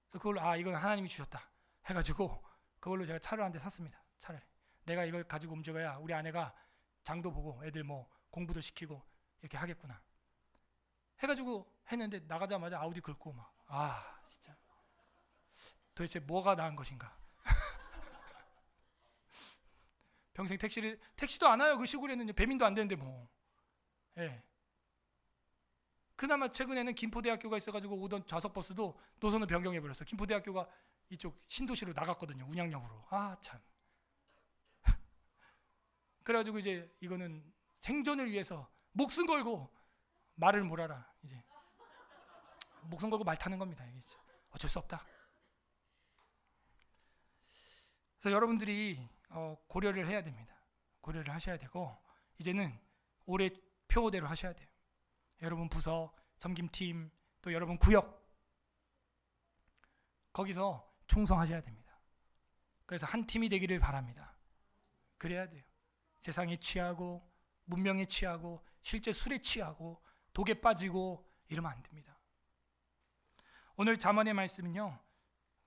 그래서 그걸로 이건 하나님이 주셨다 해가지고 그걸로 제가 차를 한 대 샀습니다. 차를 내가 이걸 가지고 움직여야 우리 아내가 장도 보고 애들 뭐 공부도 시키고 이렇게 하겠구나 해가지고 했는데 나가자마자 아우디 긁고 막 진짜 도대체 뭐가 나은 것인가. 평생 택시도 안 와요. 그 시골에는 배민도 안 되는데 뭐. 예. 그나마 최근에는 김포대학교가 있어가지고 오던 좌석버스도 노선을 변경해버렸어. 김포대학교가 이쪽 신도시로 나갔거든요. 운양역으로. 참. 그래가지고 이제 이거는 생존을 위해서 목숨 걸고 말을 몰아라. 이제 목숨 걸고 말 타는 겁니다. 이게 진짜 어쩔 수 없다. 그래서 여러분들이 고려를 해야 됩니다. 고려를 하셔야 되고 이제는 올해 표대로 하셔야 돼요. 여러분 부서, 섬김팀, 또 여러분 구역 거기서 충성하셔야 됩니다. 그래서 한 팀이 되기를 바랍니다. 그래야 돼요. 세상에 취하고 문명에 취하고 실제 술에 취하고 독에 빠지고 이러면 안 됩니다. 오늘 잠언의 말씀은요.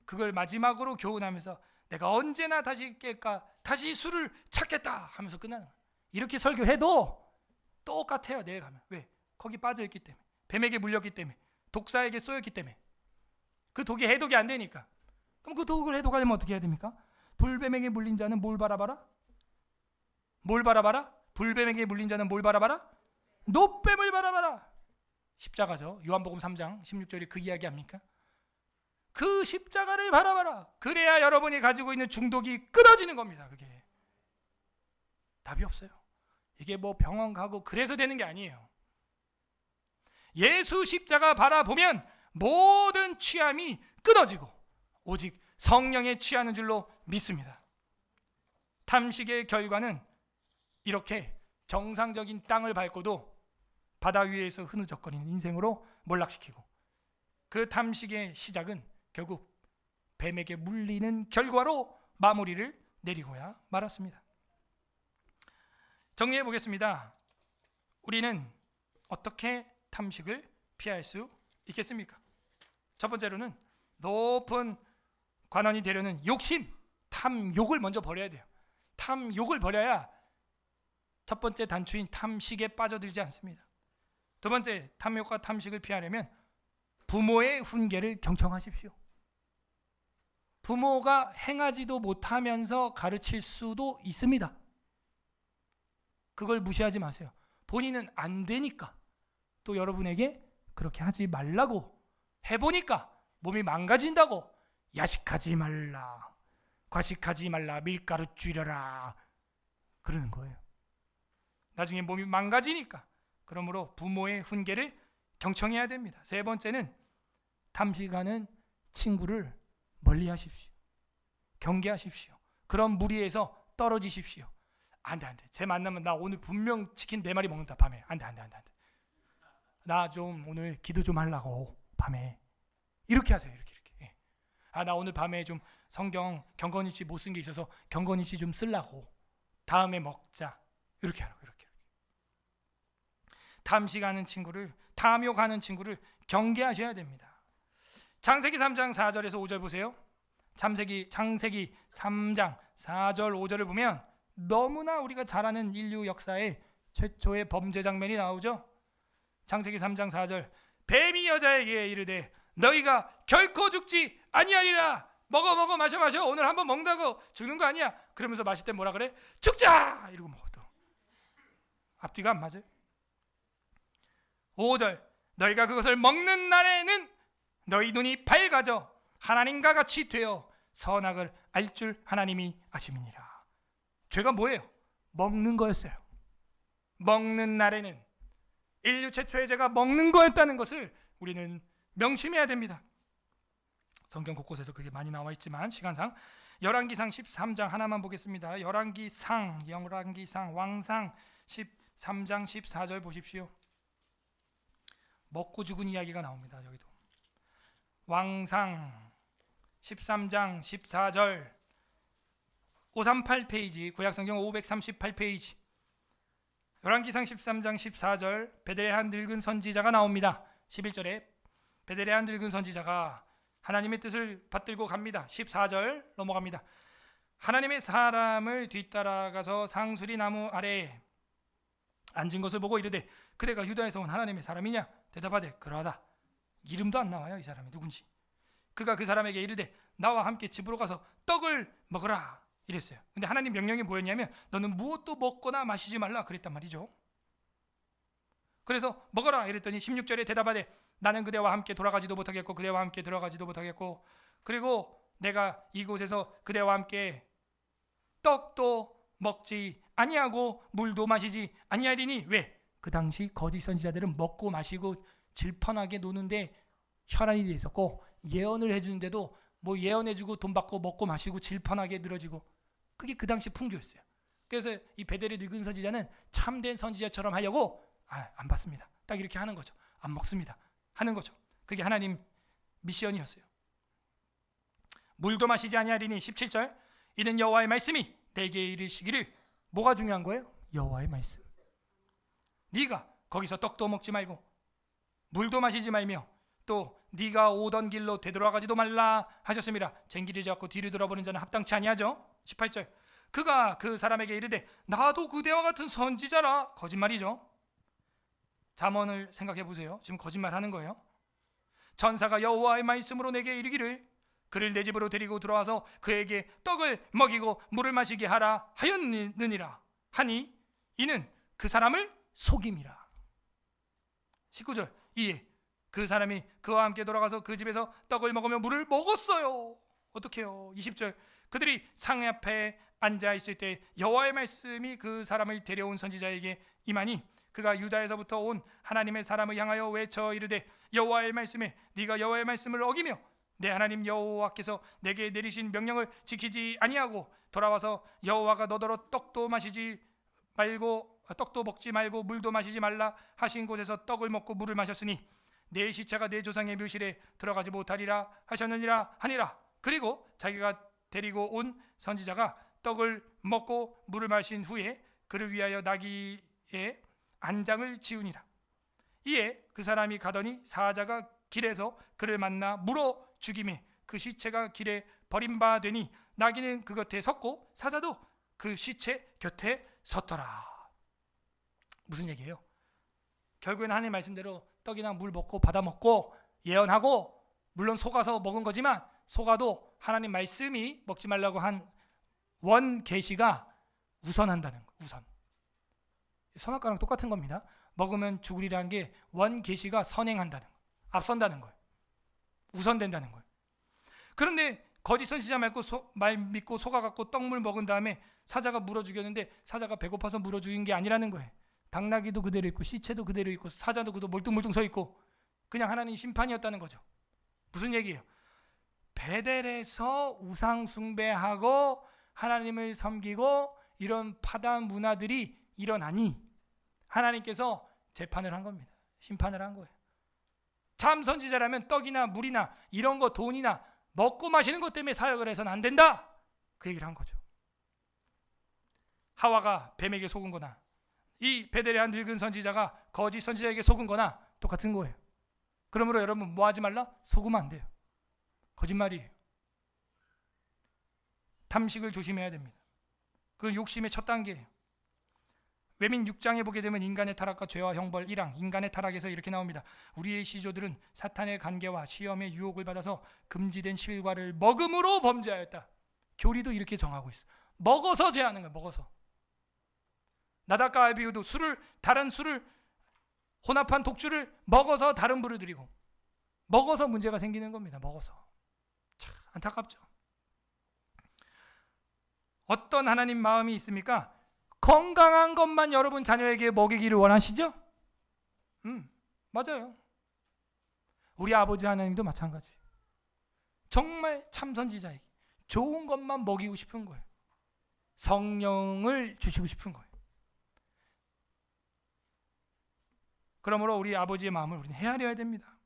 그걸 마지막으로 교훈하면서 내가 언제나 다시 깰까, 다시 술을 찾겠다 하면서 끝나는 거예요. 이렇게 설교해도 똑같아요. 내일 가면. 왜? 거기 빠져있기 때문에, 뱀에게 물렸기 때문에, 독사에게 쏘였기 때문에. 그 독이 해독이 안 되니까. 그럼 그 독을 해독하려면 어떻게 해야 됩니까? 불뱀에게 물린 자는 뭘 바라봐라? 뭘 바라봐라? 불뱀에게 물린 자는 뭘 바라봐라? 노뱀을 바라봐라. 십자가죠. 요한복음 3장 16절에 그 이야기 합니까? 그 십자가를 바라봐라. 그래야 여러분이 가지고 있는 중독이 끊어지는 겁니다. 그게 답이 없어요. 이게 뭐 병원 가고 그래서 되는 게 아니에요. 예수 십자가 바라보면 모든 취함이 끊어지고 오직 성령에 취하는 줄로 믿습니다. 탐식의 결과는 이렇게 정상적인 땅을 밟고도 바다 위에서 흐느적거리는 인생으로 몰락시키고 그 탐식의 시작은 결국 뱀에게 물리는 결과로 마무리를 내리고야 말았습니다. 정리해 보겠습니다. 우리는 어떻게 탐식을 피할 수 있겠습니까? 첫 번째로는 높은 관원이 되려는 욕심, 탐욕을 먼저 버려야 돼요. 탐욕을 버려야 첫 번째 단추인 탐식에 빠져들지 않습니다. 두 번째, 탐욕과 탐식을 피하려면 부모의 훈계를 경청하십시오. 부모가 행하지도 못하면서 가르칠 수도 있습니다. 그걸 무시하지 마세요. 본인은 안 되니까 또 여러분에게 그렇게 하지 말라고 해보니까 몸이 망가진다고 야식하지 말라, 과식하지 말라, 밀가루 줄여라 그러는 거예요. 나중에 몸이 망가지니까. 그러므로 부모의 훈계를 경청해야 됩니다. 세 번째는 탐식하는 친구를 멀리하십시오. 경계하십시오. 그런 무리에서 떨어지십시오. 안돼. 쟤 만나면 나 오늘 분명 치킨 4마리 먹는다 밤에. 안돼. 나 좀 오늘 기도 좀 하려고 밤에. 이렇게 하세요. 이렇게. 예. 나 오늘 밤에 좀 성경 경건일치 못 쓴 게 있어서 경건일치 좀 쓰려고. 다음에 먹자. 이렇게 하라고. 이렇게. 탐식하는 친구를, 탐욕하는 친구를 경계하셔야 됩니다. 창세기 3장 4절에서 5절 보세요. 창세기 3장 4절 5절을 보면 너무나 우리가 잘 아는 인류 역사의 최초의 범죄 장면이 나오죠. 창세기 3장 4절 뱀이 여자에게 이르되 너희가 결코 죽지 아니하리라. 먹어 마셔 오늘 한번 먹는다고 죽는 거 아니야. 그러면서 마실 때 뭐라 그래? 죽자 이러고 먹어. 또 앞뒤가 안 맞아요. 5절 너희가 그것을 먹는 날에는 너희 눈이 밝아져 하나님과 같이 되어 선악을 알 줄 하나님이 아심이니라. 죄가 뭐예요? 먹는 거였어요. 먹는 날에는 인류 최초의 죄가 먹는 거였다는 것을 우리는 명심해야 됩니다. 성경 곳곳에서 그게 많이 나와 있지만 시간상 열왕기상 13장 하나만 보겠습니다. 열왕기상 왕상 13장 14절 보십시오. 먹고 죽은 이야기가 나옵니다. 여기도 왕상 13장 14절 538페이지 구약성경 538페이지 열왕기상 13장 14절 베들레헴 늙은 선지자가 나옵니다. 11절에 베들레헴 늙은 선지자가 하나님의 뜻을 받들고 갑니다. 14절 넘어갑니다. 하나님의 사람을 뒤따라가서 상수리 나무 아래에 앉은 것을 보고 이르되 그대가 유다에서 온 하나님의 사람이냐? 대답하되 그러하다. 이름도 안 나와요. 이 사람이 누군지. 그가 그 사람에게 이르되 나와 함께 집으로 가서 떡을 먹으라 이랬어요. 근데 하나님 명령이 뭐였냐면 너는 무엇도 먹거나 마시지 말라 그랬단 말이죠. 그래서 먹어라 이랬더니 16절에 대답하되 나는 그대와 함께 돌아가지도 못하겠고 그대와 함께 들어가지도 못하겠고 그리고 내가 이곳에서 그대와 함께 떡도 먹지 아니하고 물도 마시지 아니하리니 왜? 그 당시 거짓 선지자들은 먹고 마시고 질펀하게 노는데 혈안이 돼 있었고 예언을 해주는데도 뭐 예언해주고 돈 받고 먹고 마시고 질펀하게 늘어지고 그게 그 당시 풍조였어요. 그래서 이 베델의 늙은 선지자는 참된 선지자처럼 하려고 안 받습니다. 딱 이렇게 하는 거죠. 안 먹습니다. 하는 거죠. 그게 하나님 미션이었어요. 물도 마시지 아니하리니 17절 이는 여호와의 말씀이 내게 이르시기를 뭐가 중요한 거예요? 여호와의 말씀. 네가 거기서 떡도 먹지 말고 물도 마시지 말며 또 네가 오던 길로 되돌아가지도 말라 하셨습니다. 쟁기를 잡고 뒤를 돌아보는 자는 합당치 아니하죠. 18절 그가 그 사람에게 이르되 나도 그대와 같은 선지자라. 거짓말이죠. 잠언을 생각해 보세요. 지금 거짓말하는 거예요. 천사가 여호와의 말씀으로 내게 이르기를 그를 내 집으로 데리고 들어와서 그에게 떡을 먹이고 물을 마시게 하라 하였느니라 하니 이는 그 사람을 속임이라. 19절 이에 그 사람이 그와 함께 돌아가서 그 집에서 떡을 먹으며 물을 먹었어요. 어떻게요? 20절 그들이 상 앞에 앉아 있을 때 여호와의 말씀이 그 사람을 데려온 선지자에게 임하니 그가 유다에서부터 온 하나님의 사람을 향하여 외쳐 이르되 여호와의 말씀에 네가 여호와의 말씀을 어기며 내 하나님 여호와께서 내게 내리신 명령을 지키지 아니하고 돌아와서 여호와가 너더러 떡도 먹지 말고 물도 마시지 말라 하신 곳에서 떡을 먹고 물을 마셨으니 내 시체가 내 조상의 묘실에 들어가지 못하리라 하셨느니라 하니라. 그리고 자기가 데리고 온 선지자가 떡을 먹고 물을 마신 후에 그를 위하여 나귀의 안장을 지우니라. 이에 그 사람이 가더니 사자가 길에서 그를 만나 물어 죽임에 그 시체가 길에 버림받으니 나귀는 그 곁에 섰고 사자도 그 시체 곁에 섰더라. 무슨 얘기예요? 결국에는 하나님 말씀대로 떡이나 물 먹고 받아 먹고 예언하고 물론 속아서 먹은 거지만 속아도 하나님 말씀이 먹지 말라고 한 원 계시가 우선한다는 거. 우선. 선악과랑 똑같은 겁니다. 먹으면 죽으리라는 게 원 계시가 선행한다는 거. 앞선다는 거예요. 우선된다는 거예요. 그런데 거짓 선지자 말 믿고 속아갖고 떡물 먹은 다음에 사자가 물어 죽였는데 사자가 배고파서 물어 죽인 게 아니라는 거예요. 당나귀도 그대로 있고 시체도 그대로 있고 사자도 그대로 멀뚱멀뚱 서 있고 그냥 하나님 심판이었다는 거죠. 무슨 얘기예요? 베델에서 우상 숭배하고 하나님을 섬기고 이런 파단 문화들이 일어나니 하나님께서 재판을 한 겁니다. 심판을 한 거예요. 참 선지자라면 떡이나 물이나 이런 거 돈이나 먹고 마시는 것 때문에 사역을 해서는 안 된다. 그 얘기를 한 거죠. 하와가 뱀에게 속은 거나 이 베델레헴 늙은 선지자가 거짓 선지자에게 속은 거나 똑같은 거예요. 그러므로 여러분 뭐 하지 말라? 속으면 안 돼요. 거짓말이에요. 탐식을 조심해야 됩니다. 그 욕심의 첫 단계예요. 외민 6장에 보게 되면 인간의 타락과 죄와 형벌 1항 인간의 타락에서 이렇게 나옵니다. 우리의 시조들은 사탄의 간계와 시험의 유혹을 받아서 금지된 실과를 먹음으로 범죄하였다. 교리도 이렇게 정하고 있어. 먹어서 죄하는 거야. 먹어서. 나답과 아비후도 다른 술을 혼합한 독주를 먹어서 다른 부를 드리고 먹어서 문제가 생기는 겁니다. 먹어서. 참 안타깝죠. 어떤 하나님 마음이 있습니까? 건강한 것만 여러분 자녀에게 먹이기를 원하시죠? 맞아요. 우리 아버지 하나님도 마찬가지. 정말 참 선지자에게 좋은 것만 먹이고 싶은 거예요. 성령을 주시고 싶은 거예요. 그러므로 우리 아버지의 마음을 우리는 헤아려야 됩니다.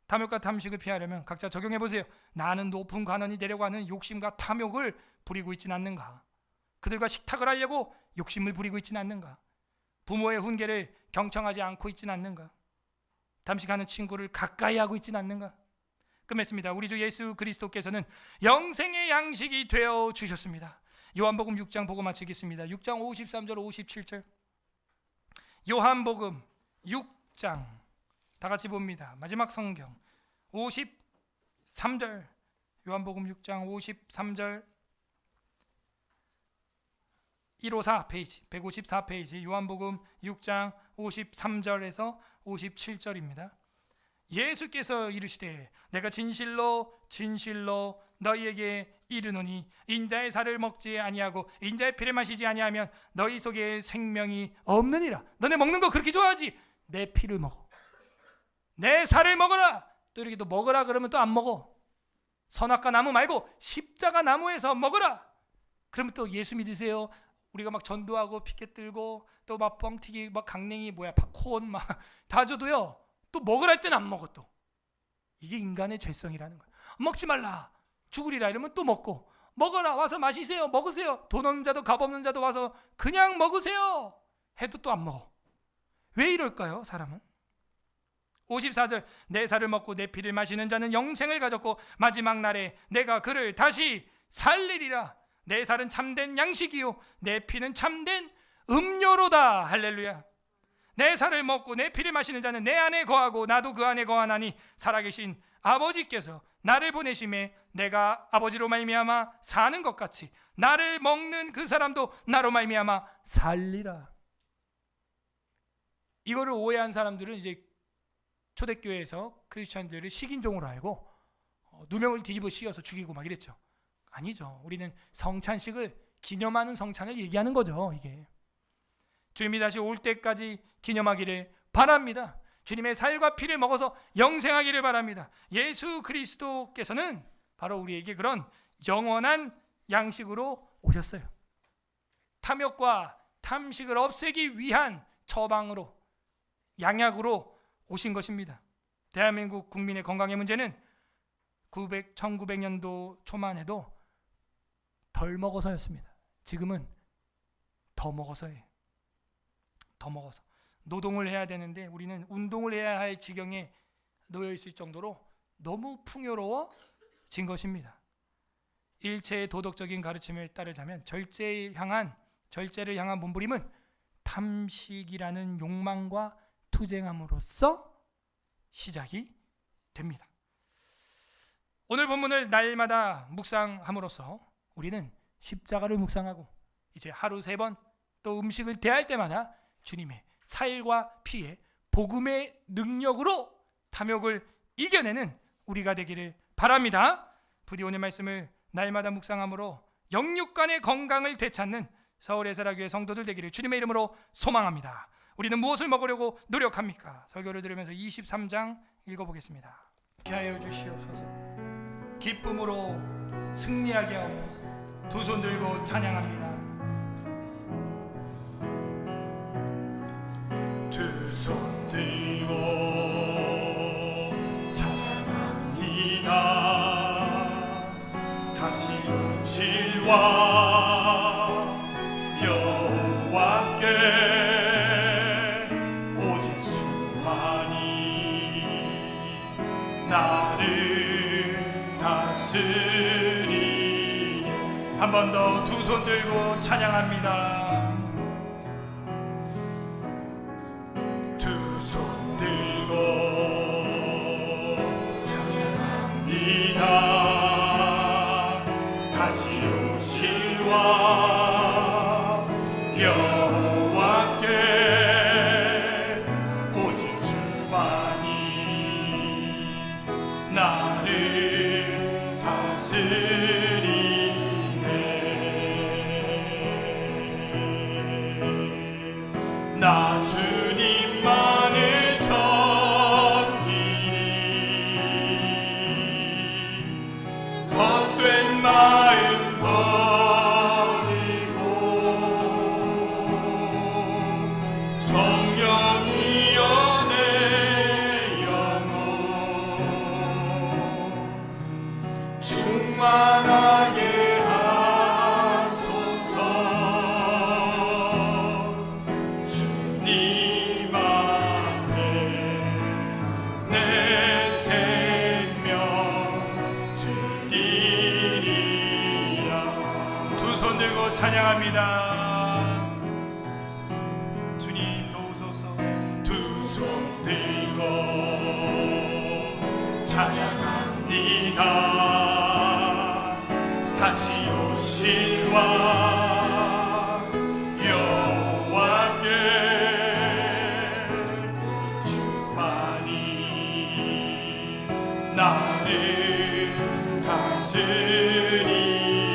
탐욕과 탐식을 피하려면 각자 적용해 보세요. 나는 높은 관원이 되려고 하는 욕심과 탐욕을 부리고 있지는 않는가? 그들과 식탁을 하려고 욕심을 부리고 있지는 않는가? 부모의 훈계를 경청하지 않고 있지는 않는가? 탐식하는 친구를 가까이 하고 있지는 않는가? 끝맺습니다. 우리 주 예수 그리스도께서는 영생의 양식이 되어 주셨습니다. 요한복음 6장 보고 마치겠습니다. 6장 53절 57절. 요한복음 6장 다 같이 봅니다. 마지막 성경 53절. 요한복음 6장 53절 154 페이지 154페이지 요한복음 6장 53절에서 57절입니다. 예수께서 이르시되 내가 진실로 진실로 너희에게 이르노니 인자의 살을 먹지 아니하고 인자의 피를 마시지 아니하면 너희 속에 생명이 없느니라. 너네 먹는 거 그렇게 좋아하지? 내 피를 먹어. 내 살을 먹어라. 또 이렇게 또 먹으라 그러면 또 안 먹어. 선악과 나무 말고 십자가 나무에서 먹으라. 그러면 또 예수 믿으세요. 우리가 막 전도하고 피켓 들고 또 막 뻥튀기 막 강냉이 뭐야 팝콘 막 다 줘도요. 또 먹으라 할 때는 안 먹어 또. 이게 인간의 죄성이라는 거야. 먹지 말라. 죽으리라 이러면 또 먹고 먹어라 와서 마시세요. 먹으세요. 돈 없는 자도 값 없는 자도 와서 그냥 먹으세요. 해도 또 안 먹어. 왜 이럴까요? 사람은. 54절 내 살을 먹고 내 피를 마시는 자는 영생을 가졌고 마지막 날에 내가 그를 다시 살리리라. 내 살은 참된 양식이요 내 피는 참된 음료로다. 할렐루야. 내 살을 먹고 내 피를 마시는 자는 내 안에 거하고 나도 그 안에 거하나니 살아계신 아버지께서 나를 보내심에 내가 아버지로 말미암아 사는 것 같이 나를 먹는 그 사람도 나로 말미암아 살리라. 이거를 오해한 사람들은 이제 초대교회에서 크리스천들을 식인종으로 알고 누명을 뒤집어 씌워서 죽이고 막 이랬죠. 아니죠. 우리는 성찬식을 기념하는 성찬을 얘기하는 거죠. 이게 주님이 다시 올 때까지 기념하기를 바랍니다. 주님의 살과 피를 먹어서 영생하기를 바랍니다. 예수 그리스도께서는 바로 우리에게 그런 영원한 양식으로 오셨어요. 탐욕과 탐식을 없애기 위한 처방으로 양약으로 오신 것입니다. 대한민국 국민의 건강의 문제는 1900년도 초만 해도 덜 먹어서였습니다. 지금은 더 먹어서예요. 더 먹어서 노동을 해야 되는데 우리는 운동을 해야 할 지경에 놓여 있을 정도로 너무 풍요로워진 것입니다. 일체의 도덕적인 가르침을 따르자면 절제를 향한 몸부림은 탐식이라는 욕망과 투쟁함으로써 시작이 됩니다. 오늘 본문을 날마다 묵상함으로써 우리는 십자가를 묵상하고 이제 하루 3번 또 음식을 대할 때마다 주님의 살과 피의 복음의 능력으로 탐욕을 이겨내는 우리가 되기를 바랍니다. 부디 오늘 말씀을 날마다 묵상함으로 영육간의 건강을 되찾는 서울의 사랑교회 성도들 되기를 주님의 이름으로 소망합니다. 우리는 무엇을 먹으려고 노력합니까? 설교를 들으면서 23장 읽어보겠습니다. 그렇게 하여 주시옵소서. 기쁨으로 승리하게 하옵소서. 두 손 들고 찬양합니다. 두 손 들고 찬양합니다. 다시 진실과 여호와께 오직 주만이 나를 다스리네. 한 번 더 두 손 들고 찬양합니다. 두 손 들고 찬양합니다. 다시 오실 왕 여호와께 오직 주만이 나를 다스리네. 나 주님만을 섬기니 헛된 마음 버리고 성령이여 내 영혼 충만하게 하소서. 주님 앞에 내 생명 드리리라. 두 손 들고 찬양합니다. 주님 도우소서. 두 손 들고 찬양합니다. 다시 오실 왕 여호와께 주만이 나를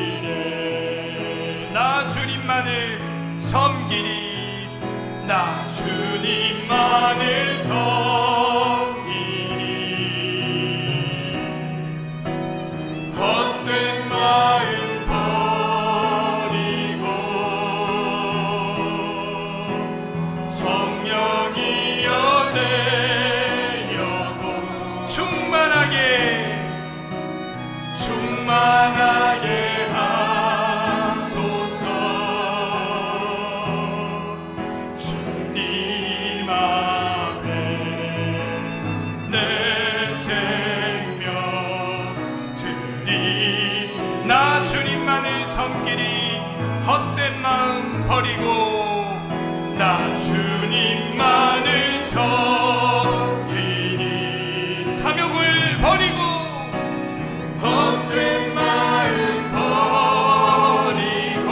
다스리네. 나 주님만을 섬기리. 나 주님만을 섬기리. 헛된 마음 버리고 성령이여 내 영혼 충만하게 하소서. 주님 앞에 내 생명 드리. 나 주님만을 섬기리. 헛된 마음 버리고 나 주님만을 섬기리. 탐욕을 버리고 헛된 마음 버리고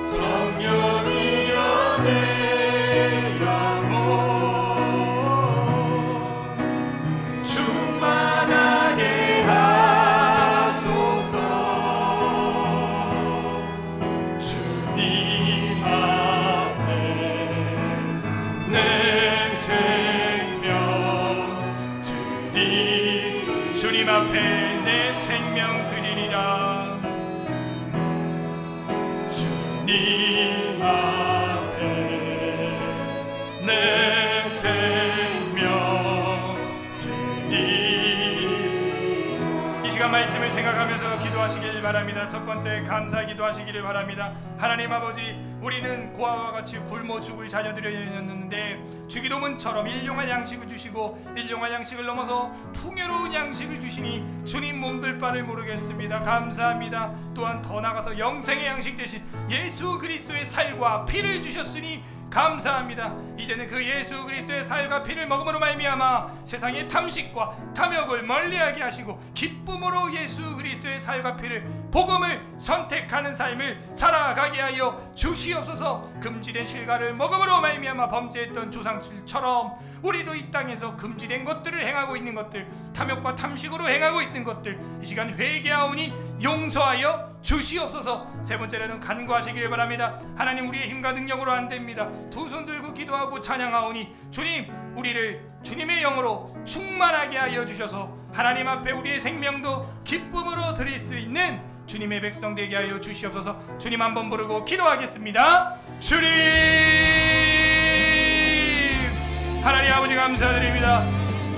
성령이여 내 영혼 충만하게 하소서. 주님 앞에 내 생명 드리. 주님 앞에 내 생명 드리리라. 주님 앞에 내 생명 드리. 이 시간 말씀을 생각하면서 기도하시길 바랍니다. 첫 번째 감사 기도하시기를 바랍니다. 하나님 아버지, 우리는 고아와 같이 굶어 죽을 자녀들이었는데 주기도문처럼 일용할 양식을 주시고 일용할 양식을 넘어서 풍요로운 양식을 주시니 주님 몸둘 바를 모르겠습니다. 감사합니다. 또한 더 나아가서 영생의 양식 대신 예수 그리스도의 살과 피를 주셨으니 감사합니다. 이제는 그 예수 그리스도의 살과 피를 먹음으로 말미암아 세상의 탐식과 탐욕을 멀리하게 하시고 기쁨으로 예수 그리스도의 살과 피를 복음을 선택하는 삶을 살아가게 하여 주시옵소서. 금지된 실과를 먹음으로 말미암아 범죄했던 조상들처럼 우리도 이 땅에서 금지된 것들을 행하고 있는 것들, 탐욕과 탐식으로 행하고 있는 것들, 이 시간 회개하오니 용서하여 주시옵소서. 세 번째로는 간구하시기를 바랍니다. 하나님, 우리의 힘과 능력으로 안 됩니다. 두 손 들고 기도하고 찬양하오니 주님, 우리를 주님의 영으로 충만하게 하여 주셔서 하나님 앞에 우리의 생명도 기쁨으로 드릴 수 있는 주님의 백성 되게 하여 주시옵소서. 주님 한번 부르고 기도하겠습니다. 주님, 하나님 아버지 감사드립니다.